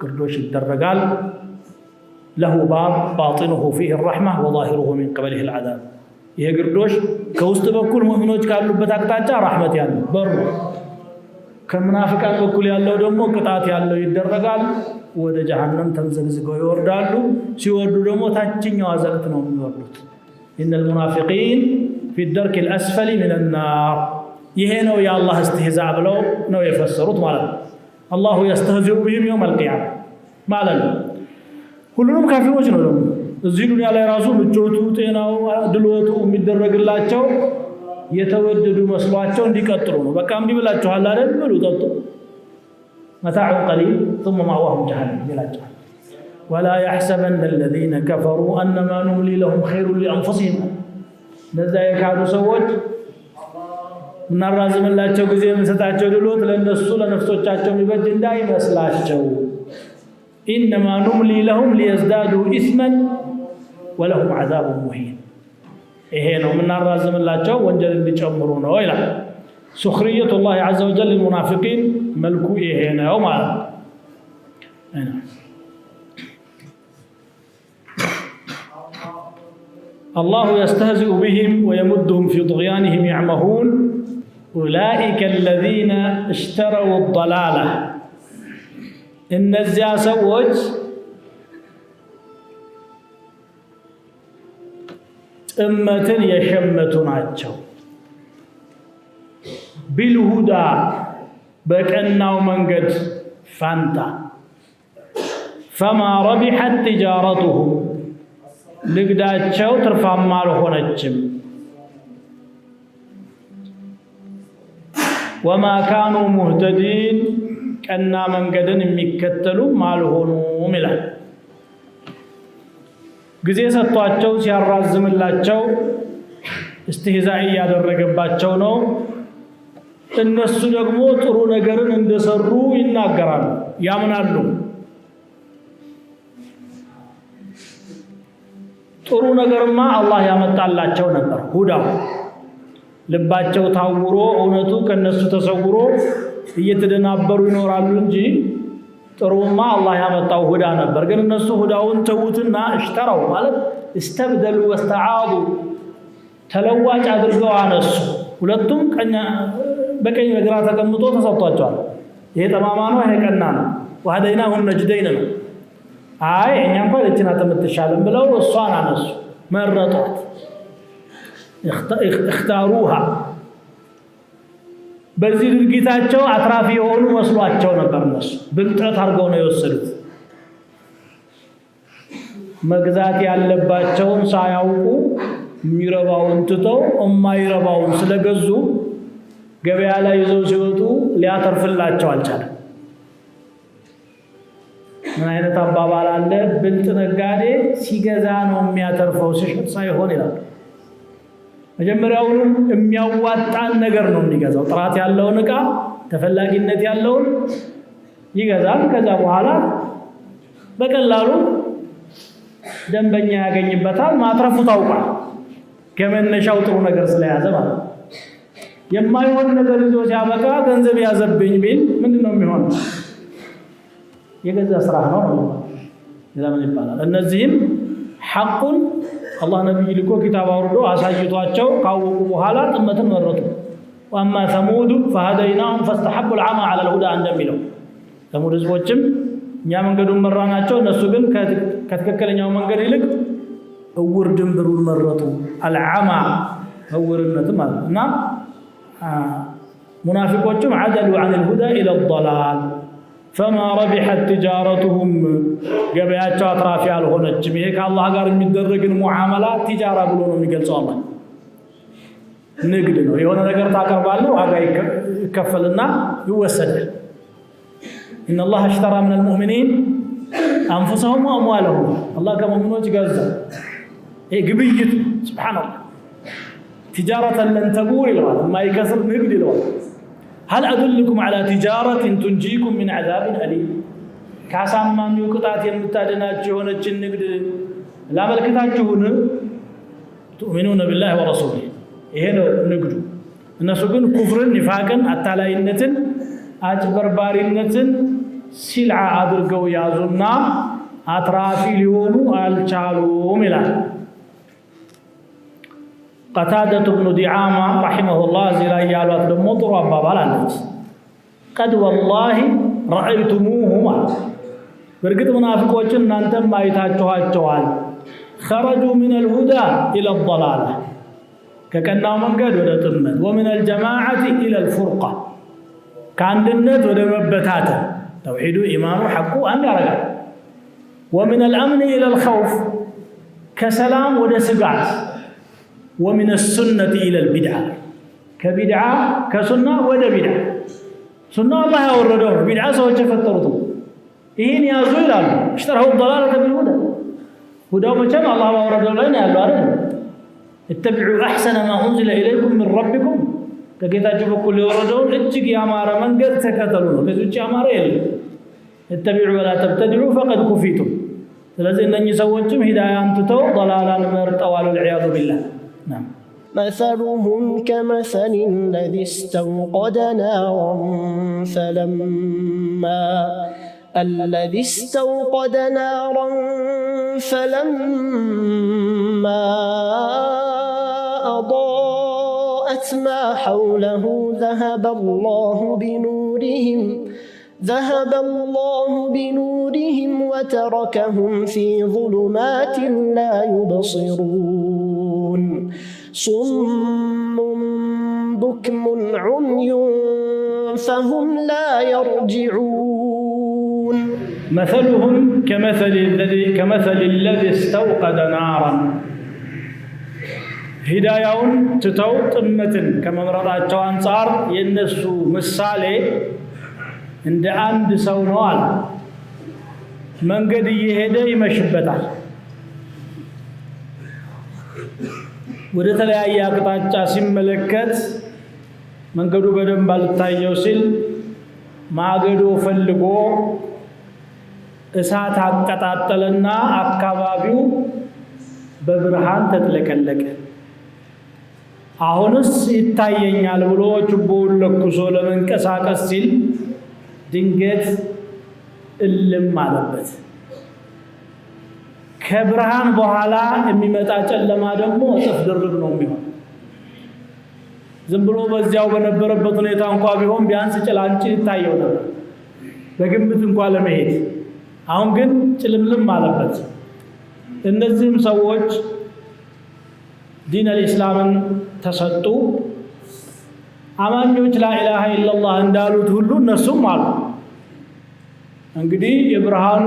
ግርዶሽ ይደረጋል። له باب باطنه فيه الرحمة وظاهره من قبله العذاب። ይሄ ግርዶሽ ከውስጥ በኩል ሙእሚኖች ካሉበት አቅጣጫ ረህመት ያለው በሩ፣ ከሙናፊቃን በኩል ያለው ደግሞ ቅጣት ያለው ይደረጋል። ወደ ጀሃነም ተንዘግዝገው ይወርዳሉ። ሲወርዱ ደግሞ ታችኛው አዘቅት ነው የሚወርዱት። إن المنافقين في الدرك الأسفل من النار። ይሄ ነው የአላህ استهزاء ብለው ነው የፈሰሩት ማለት ነው። الله يستهزئ بهم يوم القيامة ማለት ነው። ሁሉንም ካፊሮች ነው ደግሞ እዚህ ዱንያ ላይ ራሱ ምቾቱ፣ ጤናው፣ ድሎቱ የሚደረግላቸው የተወደዱ መስሏቸው እንዲቀጥሉ ነው። በቃ እምቢ ብላችኋል አይደል? ብሉ ጠጡ፣ متاع قليل ثم مأواهم جهنم ይላቸዋል። ولا يحسبن الذين كفروا أنما نملي لهم خير لأنفسهم። እነዛ የካዱ ሰዎች እናራዝምላቸው ጊዜ የምንሰጣቸው ድሎት ለነሱ ለነፍሶቻቸው የሚበጅ እንዳይመስላቸው። إنما نملي لهم ليزدادوا إثما ولهم عذاب مهين። ይሄ ነው የምናራዝምላቸው ወንጀል እንዲጨምሩ ነው ይላል። سخرية الله عز وجل للمنافقين መልኩ ይሄ ነው ማለት ነው። الله يستهزئ بهم ويمدهم في طغيانهم يعمهون أولئك الذين اشتروا الضلالة. እነዚያ ሰዎች ጥመትን የሸመቱ ናቸው። ቢልሁዳ በቀናው መንገድ ፋንታ ፈማ ረቢሐት ቲጃረቱሁም ንግዳቸው ትርፋማ አልሆነችም። ወማ ካኑ ሙህተዲን ቀና መንገድን የሚከተሉም አልሆኑም ይላል። ጊዜ ሰጥቷቸው ሲያራዝምላቸው استهزاء ያደረገባቸው ነው። እነሱ ደግሞ ጥሩ ነገርን እንደሰሩ ይናገራሉ፣ ያምናሉ። ጥሩ ነገርማ አላህ ያመጣላቸው ነበር። ሁዳው ልባቸው ታውሮ እውነቱ ከነሱ ተሰውሮ እየተደናበሩ ይኖራሉ እንጂ ጥሩማ አላህ ያመጣው ሁዳ ነበር። ግን እነሱ ሁዳውን ተውትና እሽተራው ማለት استبدሉ واستعاض ተለዋጭ አድርገው አነሱ። ሁለቱም በቀኝ በግራ ተቀምጦ ተሰጥቷቸዋል። ይሄ ጠማማ ነው፣ ይሄ ቀና ነው። ወህደይናሁም ነጅደይን ነው። አይ እኛ እንኳን እቺና ተምትሻለም ብለው እሷን አነሱ፣ መረጧት። اختاروها በዚህ ድርጊታቸው አትራፊ የሆኑ መስሏቸው ነበር። እነሱ ብልጠት አድርገው ነው የወሰዱት። መግዛት ያለባቸውን ሳያውቁ የሚረባውን ትተው የማይረባውን ስለገዙ ገበያ ላይ ይዘው ሲወጡ ሊያተርፍላቸው አልቻለም። ምን አይነት አባባል አለ? ብልጥ ነጋዴ ሲገዛ ነው የሚያተርፈው ሲሸጥ ሳይሆን ይላል። መጀመሪያውንም የሚያዋጣን ነገር ነው የሚገዛው። ጥራት ያለውን ዕቃ ተፈላጊነት ያለውን ይገዛል። ከዛ በኋላ በቀላሉ ደንበኛ ያገኝበታል። ማትረፉ ታውቋል። ከመነሻው ጥሩ ነገር ስለያዘ ማለት ነው። የማይሆን ነገር ይዞ ሲያበቃ ገንዘብ ያዘብኝ ቢል ምንድነው የሚሆነው? የገዛ ስራ ነው ለምን ይባላል እነዚህም ሐቁን አላህ ነብይ ልኮ ኪታብ አውርዶ አሳይቷቸው ካወቁ በኋላ ጥመትን መረጡ وأما ثمود فهديناهم فاستحبوا العمى على الهدى እንደሚለው ثمود ህዝቦችም እኛ መንገዱን መራናቸው እነሱ ግን ከተከከለኛው መንገድ ይልቅ እውር ድንብሩን መረጡ العمى እውርነት ማለት እና ሙናፊቆችም عدلوا عن الهدى إلى الضلال فما ربحت تجارتهم ገበያቸው አትራፊ አልሆነችም ይሄ ከአላህ ጋር የሚደረግን ሙዓመላት ቲጃራ ብሎ ነው የሚገልጸው አላህ ንግድ ነው የሆነ ነገር ታቀርባለህ ዋጋ ይከፈልና ይወሰዳል ان الله اشترى من المؤمنين انفسهم واموالهم الله ከሙእሚኖች ገዛ ይሄ ግብይት ሱብሃንአላህ تجارة لن تبور ይላል የማይከስር ንግድ ይላል هل أدلكم على تجارة تنجيكم من عذاب أليم ካሳማሚው ቅጣት የምታድናችሁ የሆነችን ንግድ ላመልክታችሁን تؤمنون بالله ورسوله ይሄ ነው ንግዱ እነሱ ግን ኩፍርን ኒፋቅን አታላይነትን አጭበርባሪነትን ሲልዓ አድርገው ያዙና አትራፊ ሊሆኑ አልቻሉም ይላል قتادة بن دعامة رحمه الله زي ያሏት ደግሞ ጥሩ አባባል አለች قد والله رأيتموهما በርግጥ ሙናፊቆችን እናንተም አይታችኋቸዋል خرجوا من الهدى إلى الضلال ከቀናው መንገድ ወደ ጥመት ومن الجماعة إلى الفرقة ከአንድነት ወደ መበታተን ተውሂዱ ኢማኑ ሐቁ አንድ ያረጋል ومن الأمن إلى الخوف ከሰላም ወደ ስጋት ومن السنة إلى البدعة كبدعة كسنة ولا بدعة سنة الله يوردون بدعة سوى تفترضون إهين يازوي لهم اشتروا الضلالة بالهدى هدى ومجمع الله يوردون لنا يالوارد اتبعوا أحسن ما أنزل إليكم من ربكم كيتا جبوا كل يوردون اتجي يا مارا من قد تكتلون كذوك يا مارا يلي اتبعوا ولا تبتدعوا فقد كفيتم فلذي أن يسوتم هدايا أنتتو ضلالا مرتوال العياذ بالله نعم مثلهم كمثل الذي استوقد نارا فلما أضاءت ما حوله ذهب الله بنورهم وتركهم في ظلمات لا يبصرون صم بكم عمي فهم لا يرجعون مثلهم كمثل الذي استوقد نارا هدايون تتو ጥመትን ከመምረጣቸው አንፃር የነሱ ምሳሌ እንደ አንድ ሰው ነው አለ መንገድ እየሄደ ይመሽበታል ወደ ተለያየ አቅጣጫ ሲመለከት መንገዱ በደንብ አልታየው ሲል ማገዶ ፈልጎ እሳት አቀጣጠለና አካባቢው በብርሃን ተጥለቀለቀ አሁንስ ይታየኛል ብሎ ችቦውን ለኩሶ ለመንቀሳቀስ ሲል ድንገት እልም አለበት ከብርሃን በኋላ የሚመጣ ጨለማ ደግሞ እጥፍ ድርብ ነው የሚሆነው ዝም ብሎ በዚያው በነበረበት ሁኔታ እንኳን ቢሆን ቢያንስ ጭላንጭል ይታየው ነበር በግምት እንኳን ለመሄድ አሁን ግን ጭልምልም አለበት እነዚህም ሰዎች ዲን አልእስላምን ተሰጡ አማኞች ላኢላሃ ኢላላህ እንዳሉት ሁሉ እነሱም አሉ እንግዲህ የብርሃኑ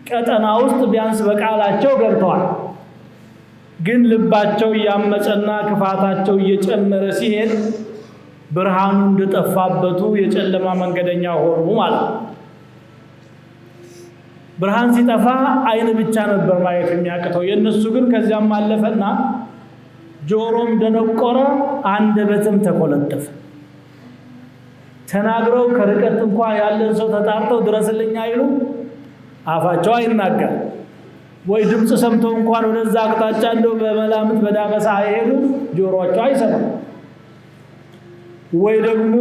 ቀጠና ውስጥ ቢያንስ በቃላቸው ገብተዋል ግን ልባቸው ያመፀና ክፋታቸው እየጨመረ ሲሄድ ብርሃኑ እንደጠፋበቱ የጨለማ መንገደኛ ሆኑ ማለት ብርሃን ሲጠፋ አይን ብቻ ነበር ማየት የሚያቀተው የነሱ ግን ከዚያም አለፈና ጆሮም ደነቆረ አንደበትም ተቆለጠፈ ተናግረው ከርቀት እንኳን ያለን ሰው ተጣርተው ድረስልኝ አይሉ አፋቸው አይናገር ወይ ድምጽ ሰምተው እንኳን ወደዛ አቅጣጫ እንደው በመላምት በዳመሳ አይሄዱ ጆሮአቸው አይሰማ ወይ ደግሞ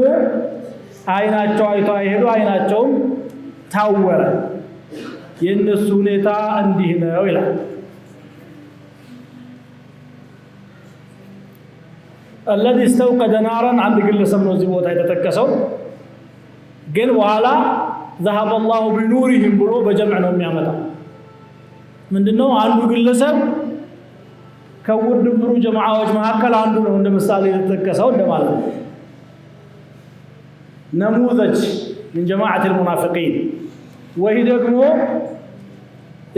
አይናቸው አይቶ አይሄዱ አይናቸው ታወረ የነሱ ሁኔታ እንዲህ ነው ይላል الذي استوقد نارا عند ግለሰብ ነው እዚህ ቦታ የተጠቀሰው ግን በኋላ ذهب الله بنورهم ብሎ በጀምዕ ነው የሚያመጣው ምንድነው አንዱ ግለሰብ ከውድብሩ ጀማዓዎች መካከል አንዱ ነው እንደ ምሳሌ የተጠቀሰው እንደማለት ነው نموذج من جماعة المنافقين وهي ደግሞ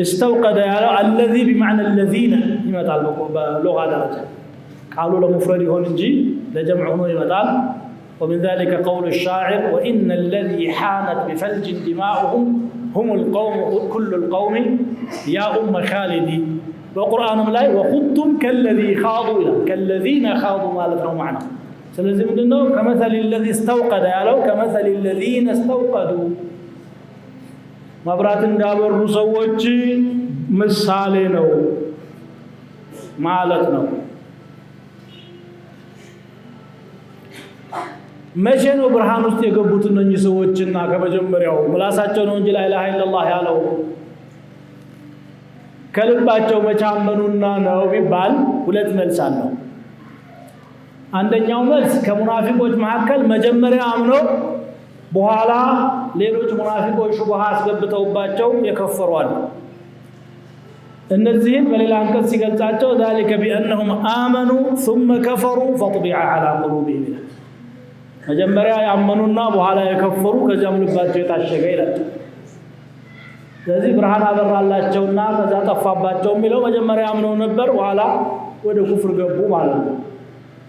استوقد ያለው الذي بمعنى الذين ይመጣል በلغة درجة قالوا لمفرد هون እንጂ ለጀምዕ ሆኖ ይመጣል ومن ذلك قول الشاعر وإن الذي حانت بفلج دماؤهم هم القوم كل القوم يا أم خالدي والقرآن لا وخضتم كالذي خاضوا كالذين خاضوا ما لهم معنا ስለዚህ ምንድነው كمثل الذي استوقد ያለው كمثل الذين استوقدوا መብራት እንዳበሩ ሰዎች ምሳሌ ነው ማለት ነው መቼ ነው ብርሃን ውስጥ የገቡት እነኚህ ሰዎችና ከመጀመሪያው ምላሳቸው ነው እንጂ ላ ኢላሃ ኢላላህ ያለው ከልባቸው መቻመኑና ነው ቢባል ሁለት መልስ አለው አንደኛው መልስ ከሙናፊቆች መካከል መጀመሪያ አምኖ በኋላ ሌሎች ሙናፊቆች ሹብሃ አስገብተውባቸው የከፈሩ አሉ እነዚህን በሌላ አንቀጽ ሲገልጻቸው ذلك بانهم امنوا ثم كفروا فطبع على قلوبهم መጀመሪያ ያመኑና በኋላ የከፈሩ ከዛም ልባቸው የታሸገ ይላል ስለዚህ ብርሃን አበራላቸውና ከዛ ጠፋባቸው የሚለው መጀመሪያ አምነው ነበር በኋላ ወደ ኩፍር ገቡ ማለት ነው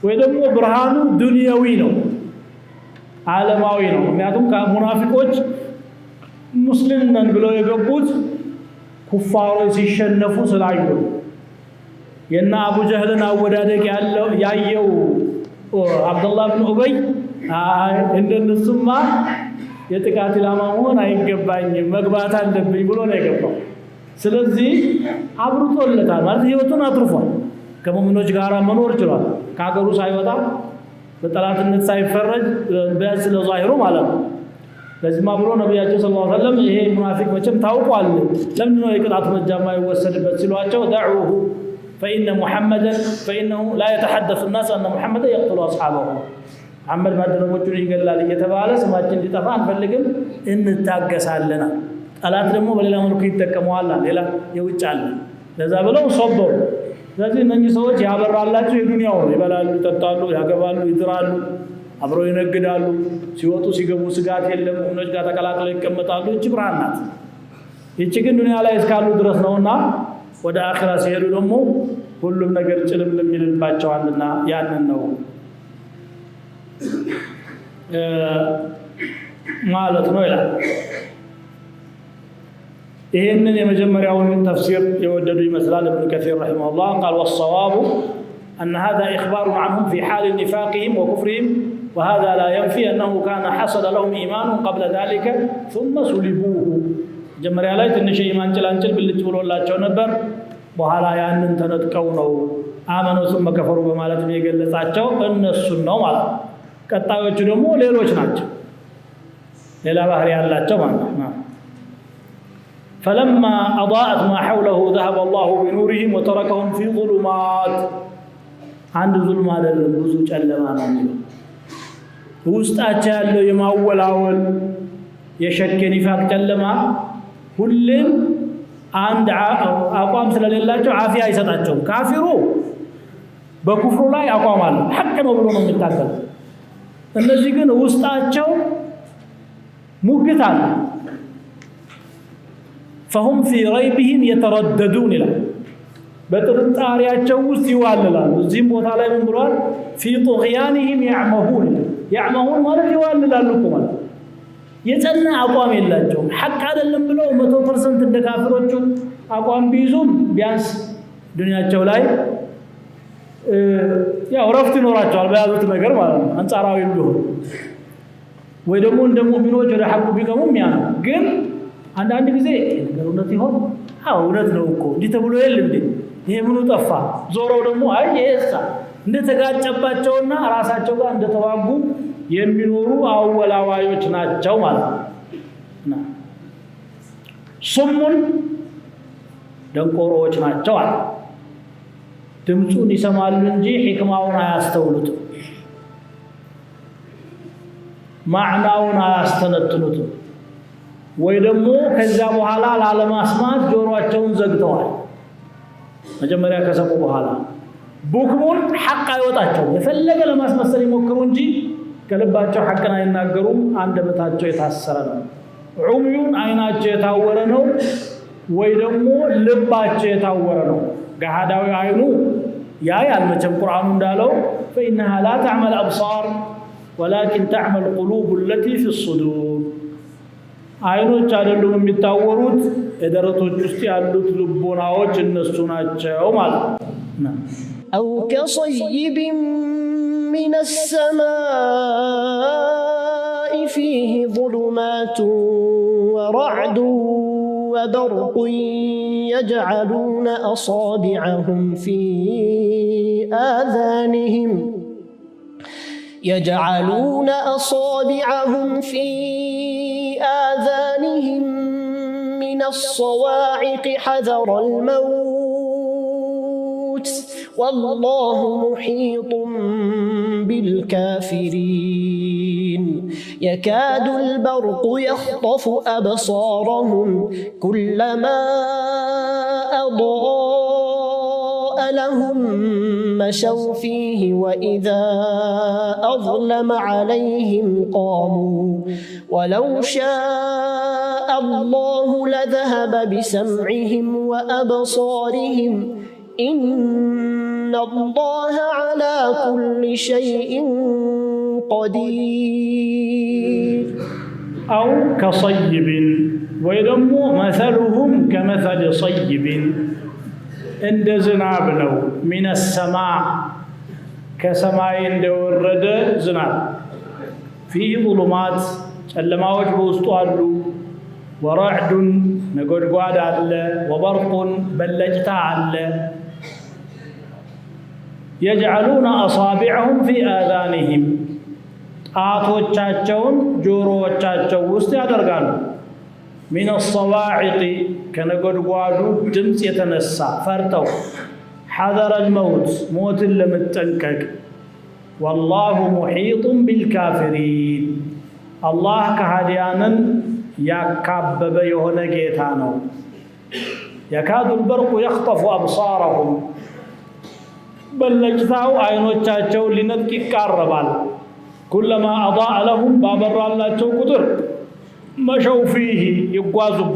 ወይ ደግሞ ብርሃኑ ዱንያዊ ነው ዓለማዊ ነው ምክንያቱም ሙናፊቆች ሙስሊም ነን ብለው የገቡት ኩፋሮች ሲሸነፉ ስላዩ የና አቡ ጀህልን አወዳደቅ ያየው አብዱላህ ኢብኑ ኡበይ እንደነሱማ የጥቃት ኢላማ መሆን አይገባኝም መግባት አለብኝ ብሎ ነው የገባው ስለዚህ አብሩቶለታል ማለት ህይወቱን አትርፏል ከሙእሚኖች ጋር መኖር ይችላል ካገሩ ሳይወጣ በጠላትነት ሳይፈረጅ በያዝ ለዛሂሩ ማለት ነው ለዚህ ማብሮ ነብያችን ሰለላሁ ዐለይሂ ወሰለም ይሄ ሙናፊቅ መቼም ታውቋል ለምን ነው የቅጣት መጃማ ይወሰድበት ሲሏቸው دعوه فإن محمدا فإنه لا يتحدث الناس أن محمد يقتل أصحابه محمد ባደረቦቹን ይገላል እየተባለ ስማችን እንዲጠፋ አንፈልግም እንታገሳለና ጠላት ደግሞ በሌላ መልኩ ይተከመዋል ሌላ የውጭ አለ ለዛ ብለው ሶበሩ ስለዚህ እነኚህ ሰዎች ያበራላቸው የዱንያው ይበላሉ ይጠጣሉ ያገባሉ ይድራሉ አብረው ይነግዳሉ ሲወጡ ሲገቡ ስጋት የለም ሙእሚኖች ጋር ተቀላቅለው ይቀመጣሉ እቺ ብርሃን ናት እቺ ግን ዱንያ ላይ እስካሉ ድረስ ነውና ወደ አኺራ ሲሄዱ ደግሞ ሁሉም ነገር ጭልምልም ይልባቸዋልና ያንን ነው ማለት ነው ይላል ይሄንን የመጀመሪያውን ተፍሲር የወደዱ ይመስላል ابن كثير رحمه الله قال والصواب أن هذا إخبار عنهم في حال نفاقهم وكفرهم وهذا لا ينفي أنه كان حصل لهم إيمان قبل ذلك ثم سلبوه جمريا ላይ ትንሽ ኢማን ጭላንጭል ብልጭ ብሎላቸው ነበር በኋላ ያንን ተነጥቀው ነው አመኑ ثم كفروا በማለት የገለጻቸው እነሱን ነው ማለት ቀጣዮቹ ደግሞ ሌሎች ናቸው ሌላ ባህሪ ያላቸው ማለት ነው فلما أضاءت ما حوله ذهب الله بنورهم وتركهم في ظلمات عند ظلمات ብዙ ጨለማ ነው የሚለው ውስጣቸው ያለው የማወላወል የሸክ ኒፋቅ ጨለማ ሁሉም አንድ አቋም ስለሌላቸው አፊያ አይሰጣቸውም ካፊሩ በኩፍሩ ላይ አቋም አለ ሐቅ ነው ብሎ ነው የሚታገለው እነዚህ ግን ውስጣቸው ሙግት አለ فهم في ريبهم يترددون الى በጥርጣሪያቸው ውስጥ ይዋልላሉ እዚህም ቦታ ላይ ምን ብሏል في طغيانهم يعمهون ማለት ይዋልላሉ ማለት የጸና አቋም የላቸውም ሐቅ አይደለም ብለው 100% እንደ ካፊሮቹ አቋም ቢይዙም ቢያንስ ዱንያቸው ላይ ያው ረፍት ይኖራቸዋል በያዙት ነገር ማለት ነው አንጻራዊ ቢሆን ወይ ደግሞ እንደ ሙእሚኖች ወደ ሐቁ ቢገቡም ያ ግን አንዳንድ ጊዜ ነገር እውነት ይሆን አው እውነት ነው እኮ እንዲህ ተብሎ የለም እንዴ ይሄ ምኑ ጠፋ ዞሮ ደግሞ አይ ይሄሳ እንደተጋጨባቸውና ራሳቸው ጋር እንደተዋጉ የሚኖሩ አወላዋዮች ናቸው ማለት ነው ሱሙን ደንቆሮዎች ናቸው አለ። ድምፁን ይሰማሉ እንጂ ሕክማውን አያስተውሉትም፣ ማዕናውን አያስተነትኑትም። ወይ ደግሞ ከዛ በኋላ ላለማስማት ጆሮአቸውን ዘግተዋል። መጀመሪያ ከሰሙ በኋላ ቡክሙን ሐቅ አይወጣቸውም። የፈለገ ለማስመሰል ይሞክሩ እንጂ ከልባቸው ሐቅን አይናገሩም። አንደበታቸው የታሰረ ነው። ዑምዩን አይናቸው የታወረ ነው፣ ወይ ደግሞ ልባቸው የታወረ ነው። ገሃዳዊ አይኑ ያያል መቼም ቁርአኑ እንዳለው فإنها لا تعمى الأبصار ولكن تعمى القلوب التي في الصدور። አይኖች አይደሉም የሚታወሩት የደረቶች ውስጥ ያሉት ልቦናዎች እነሱ ናቸው ማለት ነው። أو كصيب من السماء فيه ظلمات ورعد وبرق يجعلون أصابعهم في آذانهم من الصواعق حذر الموت والله محيط بالكافرين. يكاد البرق يخطف أبصارهم كلما أضاء لهم مشوا فيه وإذا أظلم عليهم قاموا ولو شاء الله لذهب بسمعهم وأبصارهم إن الله على كل شيء قدير. أو كصيب ويدمو مثلهم كمثل صيب عند زناب لو من السماء كسماء عند ورد زناب فيه ظلمات اللماوج بوسطو ورعد نقود على وبرق بلجتا على يجعلون أصابعهم في آذانهم ጣቶቻቸውን ጆሮዎቻቸው ውስጥ ያደርጋሉ። من الصواعق ከነጎድጓዱ ድምጽ የተነሳ ፈርተው حذر الموت ሞትን ለመጠንቀቅ والله محيط بالكافرين الله ከሃዲያንን ያካበበ የሆነ ጌታ ነው። يكاد البرق يخطف أبصارهم በለጭታው አይኖቻቸው ሊነጥቅ ይቃረባል። كلما أضاء لهم بابر الله قدر مشوا فيه يقوازوا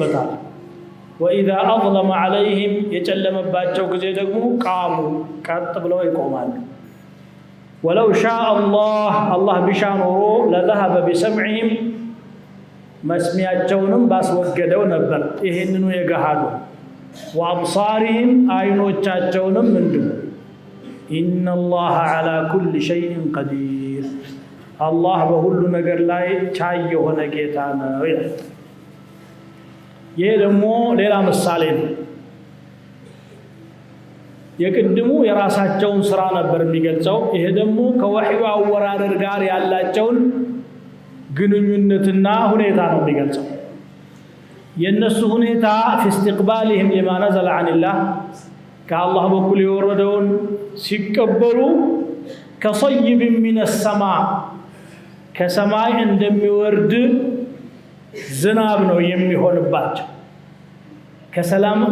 وإذا أظلم عليهم يجلم باتشو كزي دقمو قاموا كاتبلو يقومان. ولو شاء الله بشانه لذهب بسمعهم مسمياتشونم باس وقدو نبر إهننو يقهادو وأبصارهم آينوچاچونم مندو. إن الله على كل شيء قدير الله በሁሉ ነገር ላይ ቻይ የሆነ ጌታ ነው ይላል። ይሄ ደግሞ ሌላ ምሳሌ ነው። የቅድሙ የራሳቸውን ስራ ነበር የሚገልጸው። ይሄ ደግሞ ከወህዩ አወራረድ ጋር ያላቸውን ግንኙነትና ሁኔታ ነው የሚገልጸው። የነሱ ሁኔታ في استقبالهم لما نزل عن الله ከአላህ በኩል የወረደውን ሲቀበሉ كصيب من السماء ከሰማይ እንደሚወርድ ዝናብ ነው የሚሆንባቸው።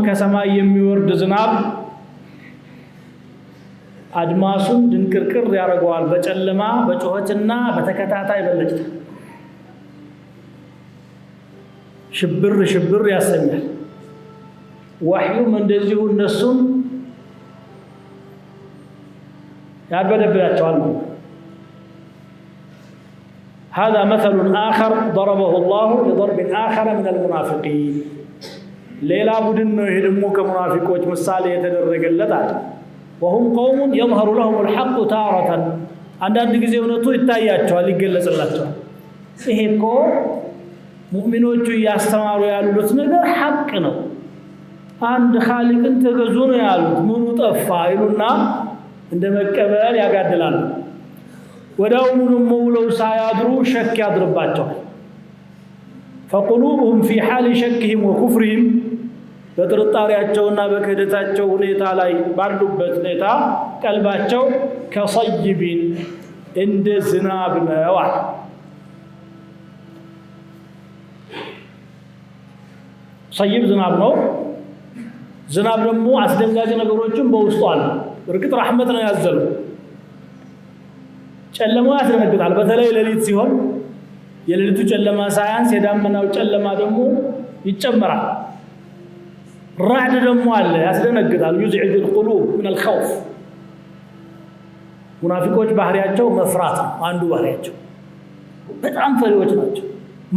ከሰማይ የሚወርድ ዝናብ አድማሱን ድንቅርቅር ያደርገዋል። በጨለማ በጩኸትና በተከታታይ በለጭታ ሽብር ያሰኛል። ወህዩም እንደዚሁ እነሱን ያበደብላቸዋል ነው። هذا مثل آخر ضربه الله لضرب آخر من المنافقين. ليلا بدنو يهدمو كمنافقوች ምሳሌ የተደረገለታል። وهم قوم يظهر لهم الحق تارة አንዳንድ ጊዜ እውነቱ ይታያቸዋል፣ ይገለጽላቸዋል። ይሄ እኮ ሙእሚኖቹ ያስተማሩ ያሉት ነገር ሐቅ ነው፣ አንድ ኻሊቅን ተገዙ ነው ያሉት፣ ምኑ ጠፋ ይሉና እንደመቀበል ያጋድላሉ። ወዳውኑ ውለው ሳያድሩ ሸክ ያድርባቸዋል። فقلوبهم في حال شكهم وكفرهم በጥርጣሬያቸውና በክህደታቸው ሁኔታ ላይ ባሉበት ሁኔታ ቀልባቸው ከሰይቢን እንደ ዝናብ ነው። ሰይብ ዝናብ ነው። ዝናብ ደግሞ አስደንጋጭ ነገሮችን በውስጡ አሉ። እርግጥ ረህመት ነው ያዘለው። ጨለማው ያስደነግጣል። በተለይ ሌሊት ሲሆን የሌሊቱ ጨለማ ሳያንስ የዳመናው ጨለማ ደግሞ ይጨመራል። ራዕድ ደግሞ አለ ያስደነግጣል። يزعج القلوب من الخوف ሙናፊቆች ባህሪያቸው መፍራት ነው አንዱ ባህሪያቸው። በጣም ፈሪዎች ናቸው።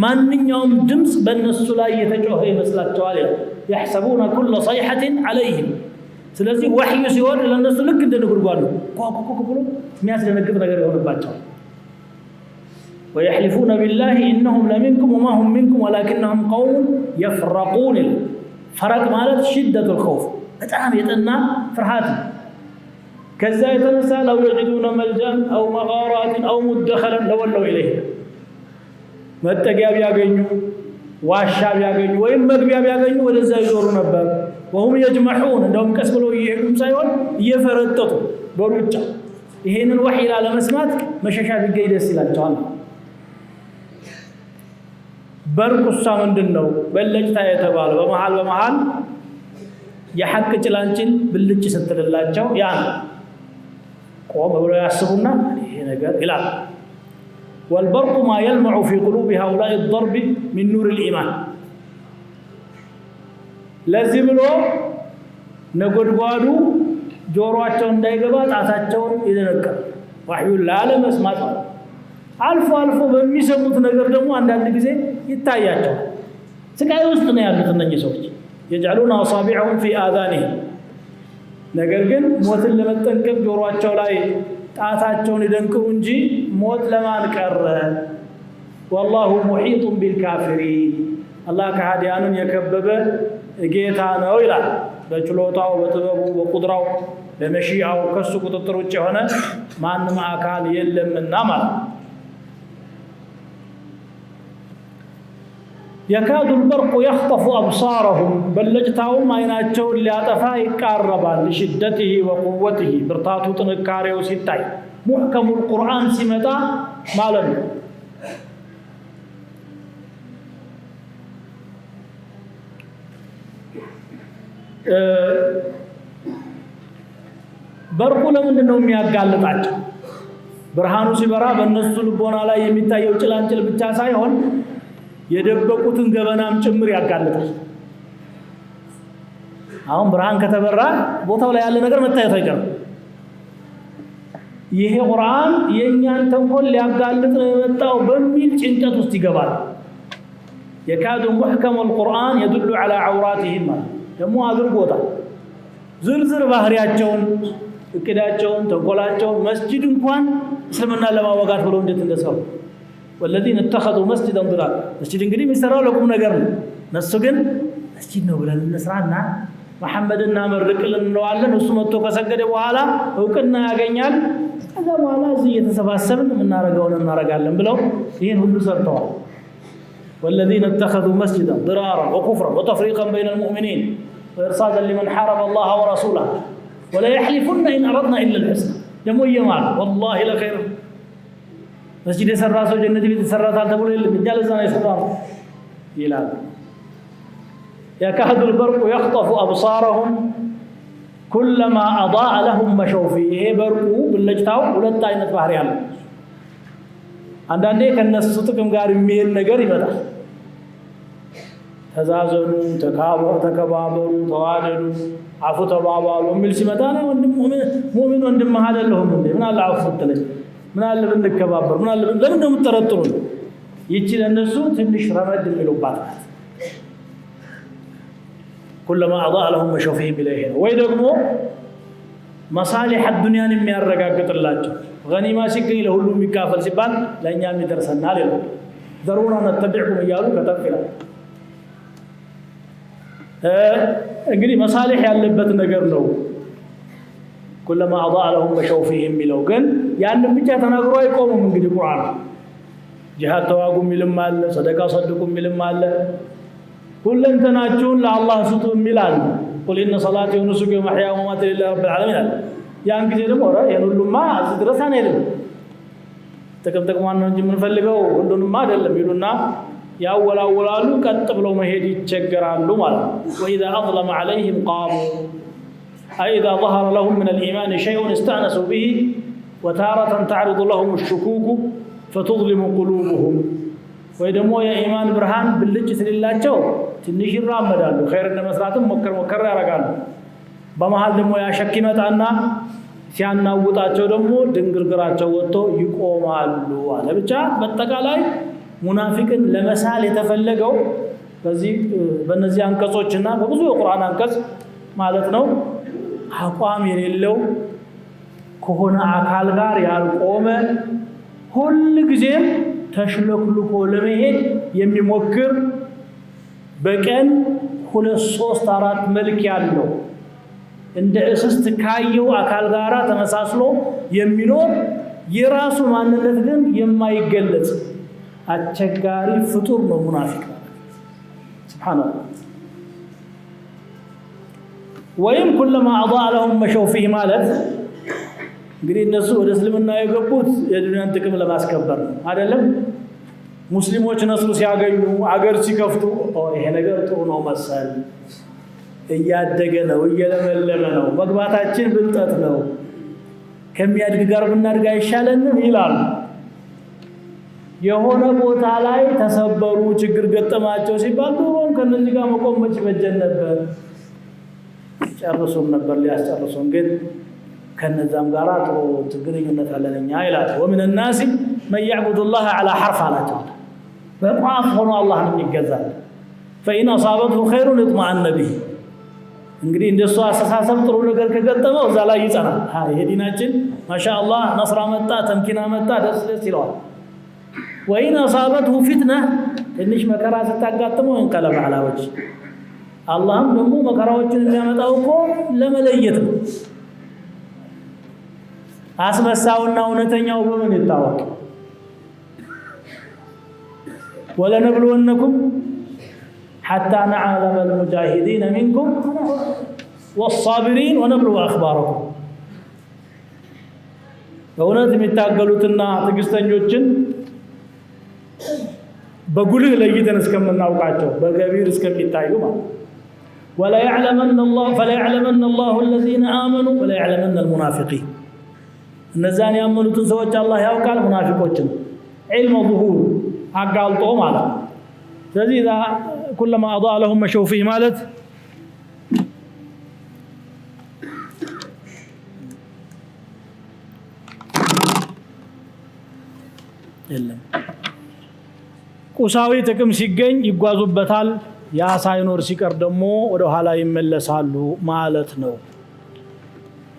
ማንኛውም ድምጽ በእነሱ ላይ የተጮኸ ይመስላቸዋል። يحسبون كل صيحة عليهم ስለዚህ ወህይ ሲወርድ ለነሱ ልክ እንደ ንጉርጓድ ነው። ኮኮኮ ብሎ የሚያስደነግጥ ነገር ይሆንባቸዋል። ويحلفون بالله إنهم لمنكم وما هم منكم ولكنهم قوم يفرقون فرق ማለት شدة الخوف በጣም የጠና ፍርሃት ከዛ የተነሳ لو يجدون ملجأ أو مغارات أو مدخلا لولوا إليه መጠጊያ ቢያገኙ ዋሻ ቢያገኙ ወይም መግቢያ ቢያገኙ ወደዛ ይዞሩ ነበር። وهم يجمعون እንደውም ቀስ ብለው ይሄዱም ሳይሆን እየፈረጠጡ በሩጫ ይሄንን ወህይ ላለመስማት መሸሻ ቢገኝ ደስ ይላቸዋል። በርቁሳ ምንድነው? በለጭታ የተባለ በመሃል የሐቅ ጭላንጭል ብልጭ ስትልላቸው ያ ቆም ብለው ያስቡና ይሄ ነገር ይላል። والبرق ما يلمع في قلوب هؤلاء الضرب من نور الإيمان ለዚህ ብሎ ነጎድጓዱ ጆሮአቸው እንዳይገባ ጣታቸውን ይዘነጋል። ወህዩን ላለመስማት አልፎ አልፎ በሚሰሙት ነገር ደግሞ አንዳንድ ጊዜ ይታያቸዋል። ስቃይ ውስጥ ነው ያሉት እነዚህ ሰዎች። يجعلون أصابعهم في آذانهم ነገር ግን ሞትን ለመጠንቀቅ ጆሮአቸው ላይ ጣታቸውን ይደንቁ እንጂ ሞት ለማን ቀረ? والله محيط بالكافرين الله ከሃዲያንን የከበበ ጌታ ነው ይላል። በችሎታው በጥበቡ በቁድራው በመሺአው ከሱ ቁጥጥር ውጭ የሆነ ማንም አካል የለምና ማለት يكاد البرق يخطف أبصارهم بلجتاهم عيناتهم ليطفى يقربال لشدته وقوته برتاتو ጥንካሬው ሲታይ محكم القرآن ሲመጣ ማለት ነው። በርቁ ለምንድነው የሚያጋልጣቸው? ብርሃኑ ሲበራ በእነሱ ልቦና ላይ የሚታየው ጭላንጭል ብቻ ሳይሆን የደበቁትን ገበናም ጭምር ያጋልጣል። አሁን ብርሃን ከተበራ ቦታው ላይ ያለ ነገር መታየት አይቀርም። ይሄ ቁርአን የኛን ተንኮል ሊያጋልጥ ነው የመጣው በሚል ጭንቀት ውስጥ ይገባል። يكاد محكم القرآن يدل على عوراتهم ደግሞ አድርጎታል። ዝርዝር ባህሪያቸውን እቅዳቸውን ተንኮላቸውን መስጂድ እንኳን እስልምና ለማወጋት ብለው እንዴት እንደሰሩ والذين اتخذوا مسجدا ضرارا مسجد እንግዲህ የሚሰራው ለቁም ነገር ነው። እነሱ ግን መስጂድ ነው ብለን እንስራና መሐመድና መርቅልን እንለዋለን። እሱ መጥቶ ከሰገደ በኋላ እውቅና ያገኛል። ከዛ በኋላ እዚህ የተሰባሰብን እናረጋውን እናረጋለን ብለው ይሄን ሁሉ ሰርተዋል። والذين اتخذوا مسجدا ضرارا وكفرا وتفريقا بين المؤمنين وإرصادا لمن حارب الله ورسوله ولا يحلفن إن أردنا إلا الحسنى ደግሞ ይማል والله لخير مسجد سراس وجنة بيت سراس تقول الرجال زنا يسرون ይላል። يكاد البرق يخطف أبصارهم كلما أضاء لهم مشوا فيه برق باللجتاو ሁለት አይነት ባህሪ አለ። አንዳንዴ ከነሱ ጥቅም ጋር የሚሄድ ነገር ይመጣል። ተዛዘኑ፣ ተከባበሩ፣ ተዋደዱ፣ አፉ ተባባሉ የሚል ሲመጣ ነው ሙእሚን ወንድም አይደለሁም እንዴ ምን አለ አፉ ተለኝ ምን አለ ብንከባበር ምን አለ ለምን ነው የምትጠረጥሩ? ይቺ ለነሱ ትንሽ ረመድ የሚሉባት كلما أضاء لهم مشوا فيه إليه ወይ ደግሞ መሳሊህ الدنيا የሚያረጋግጥላቸው ገኒማ ሲገኝ ለሁሉ የሚካፈል ሲባል ለኛም ይደርሰናል ይላል። ዘሩና ነተብዕኩም እያሉ ከተፈላ እንግዲህ መሳሊህ ያለበት ነገር ነው። كلما أضاء لهم مشوا فيه የሚለው ግን ያንን ብቻ ተናግሮ አይቆምም። እንግዲህ ቁርአን ጂሃድ ተዋጉ የሚልም አለ፣ ሰደቃ ሰድቁ የሚልም አለ። ሁለንተናችሁን ለአላህ ስጡ የሚል አለ። ቁል ኢነ ሰላቲ ወኑሱኪ ወመሕያየ ወመማቲ ሊላሂ ረቢል ዓለሚን አለ። ያን ጊዜ ደግሞ ኧረ ይሄን ሁሉማ እዚህ ድረስ አንሄድም፣ ጥቅሟን ነው እንጂ የምንፈልገው ሁሉንማ አይደለም ይሉና ያወላውላሉ። ቀጥ ብለው መሄድ ይቸገራሉ ማለት ነው። ወኢዛ አዝለመ ዐለይሂም ቃሙ أي إذا ظهر لهم من الإيمان شيء استأنسوا به وتارة تعرض لهم الشكوك فتظلم قلوبهم ويدمو يا إيمان برهان باللجة لله جو تنشي الرامدان خير النمسرات مكر يرقال بمحل دمو يا شكي متعنا سياننا وطاچو دمو دنگرگراچو وطو يقومالو على بچا بتقالاي منافقን ለመሳል የተፈለገው በእነዚህ አንቀጾችና በብዙ የቁርአን አንቀጽ ማለት ነው አቋም የሌለው ከሆነ አካል ጋር ያልቆመ ሁሉ ጊዜም ተሽለክልኮ ለመሄድ የሚሞክር በቀን 2 3 4 መልክ ያለው እንደ እስስት ካየው አካል ጋራ ተመሳስሎ የሚኖር የራሱ ማንነት ግን የማይገለጽ አቸጋሪ ፍጡር ነው ሙናፊቅ ሱብሃንአላህ ወይም ኩለማ አضاء لهم مشوا فيه ማለት እንግዲህ እነሱ ወደ እስልምና የገቡት የዱንያን ጥቅም ለማስከበር ነው አይደለም። ሙስሊሞች ነስሩ ሲያገኙ አገር ሲከፍቱ ይሄ ነገር ጥሩ ነው መሰል እያደገ ነው እየለመለመ ነው መግባታችን ብልጠት ነው ከሚያድግ ጋር ብናድግ አይሻለንም ይላሉ። የሆነ ቦታ ላይ ተሰበሩ ችግር ገጠማቸው ሲባል ዱሮም ከነዚህ ጋር መቆም መች በጀን ነበር ጨርሶን ነበር ሊያስጨርሶን ግን ከነዛም ጋር ጥሩ ግንኙነት አለንኛ ይላል። ومن الناس من يعبد الله على حرف አላቸው በቋፍ ሆኖ አላህን ይገዛል። فإن أصابته خير اطمأن به እንግዲህ እንደሱ አስተሳሰብ ጥሩ ነገር ከገጠመው እዛ ላይ ይጸናል። ይሄ ዲናችን ማሻአላህ ነስራ መጣ ተምኪና መጣ ደስ ይለዋል። وإن أصابته فتنة ትንሽ መከራ ስታጋጥመው እንቀለብ على وجه አላህም ደግሞ መከራዎችን የሚያመጣው እኮ ለመለየት ነው። አስመሳውና እውነተኛው በምን ይታወቅ? ولنبلونكم حتى نعلم المجاهدين منكم والصابرين ونبلو أخباركم በእውነት የሚታገሉትና ትዕግስተኞችን በጉልህ ለይተን እስከምናውቃቸው በገቢር እስከሚታዩ ማለት ولا يعلمن الله الذين آمنوا ولا يعلمن المنافقين እነዛን ያመኑትን ሰዎች አላህ ያውቃል ሙናፊቆችን علم ظهور አጋልጦ ማለት ስለዚህ ذا كلما أضاء لهم مشوا فيه ማለት የለም ቁሳዊ ጥቅም ሲገኝ ይጓዙበታል ያ ሳይኖር ሲቀር ደግሞ ወደ ኋላ ይመለሳሉ ማለት ነው።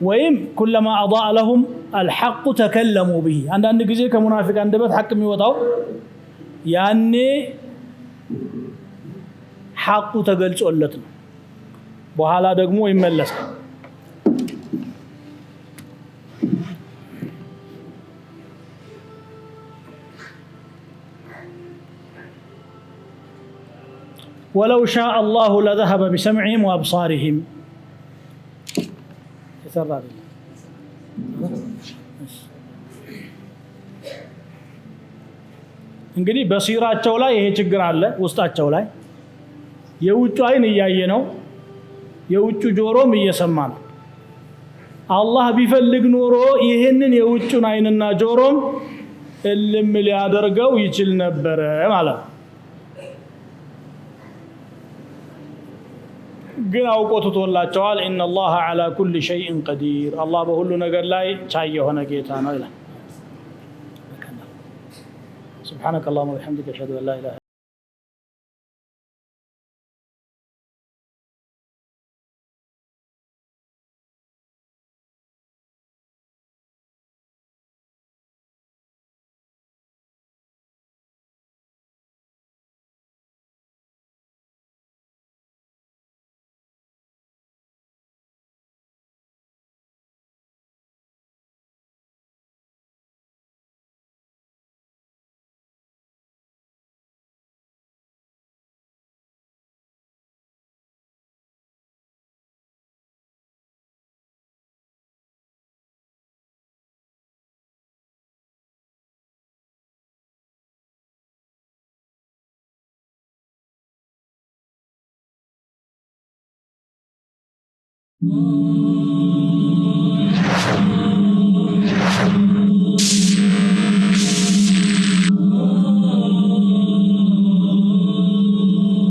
ወይም ኩለማ አضاء لهم الحق تكلموا به አንዳንድ ጊዜ ከሙናፊቅ አንደበት ሐቅ የሚወጣው ያኔ ሐቁ ተገልጾለት ነው በኋላ ደግሞ ይመለሳል። ولو شاء الله لذهب بسمعهم وأبصارهم እንግዲህ በሲራቸው ላይ ይሄ ችግር አለ ውስጣቸው ላይ የውጭ አይን እያየ ነው የውጭ ጆሮም እየሰማ ነው። አላህ ቢፈልግ ኖሮ ይሄንን የውጭን አይንና ጆሮም እልም ሊያደርገው ይችል ነበር ማለት ነው። ግን አውቆቱላቸዋል إن الله على كل شيء قدير الله በሁሉ ነገር ላይ ቻይ የሆነ ጌታ ነው ይላል። سبحانك اللهم وبحمدك اشهد ان لا اله Mm-hmm.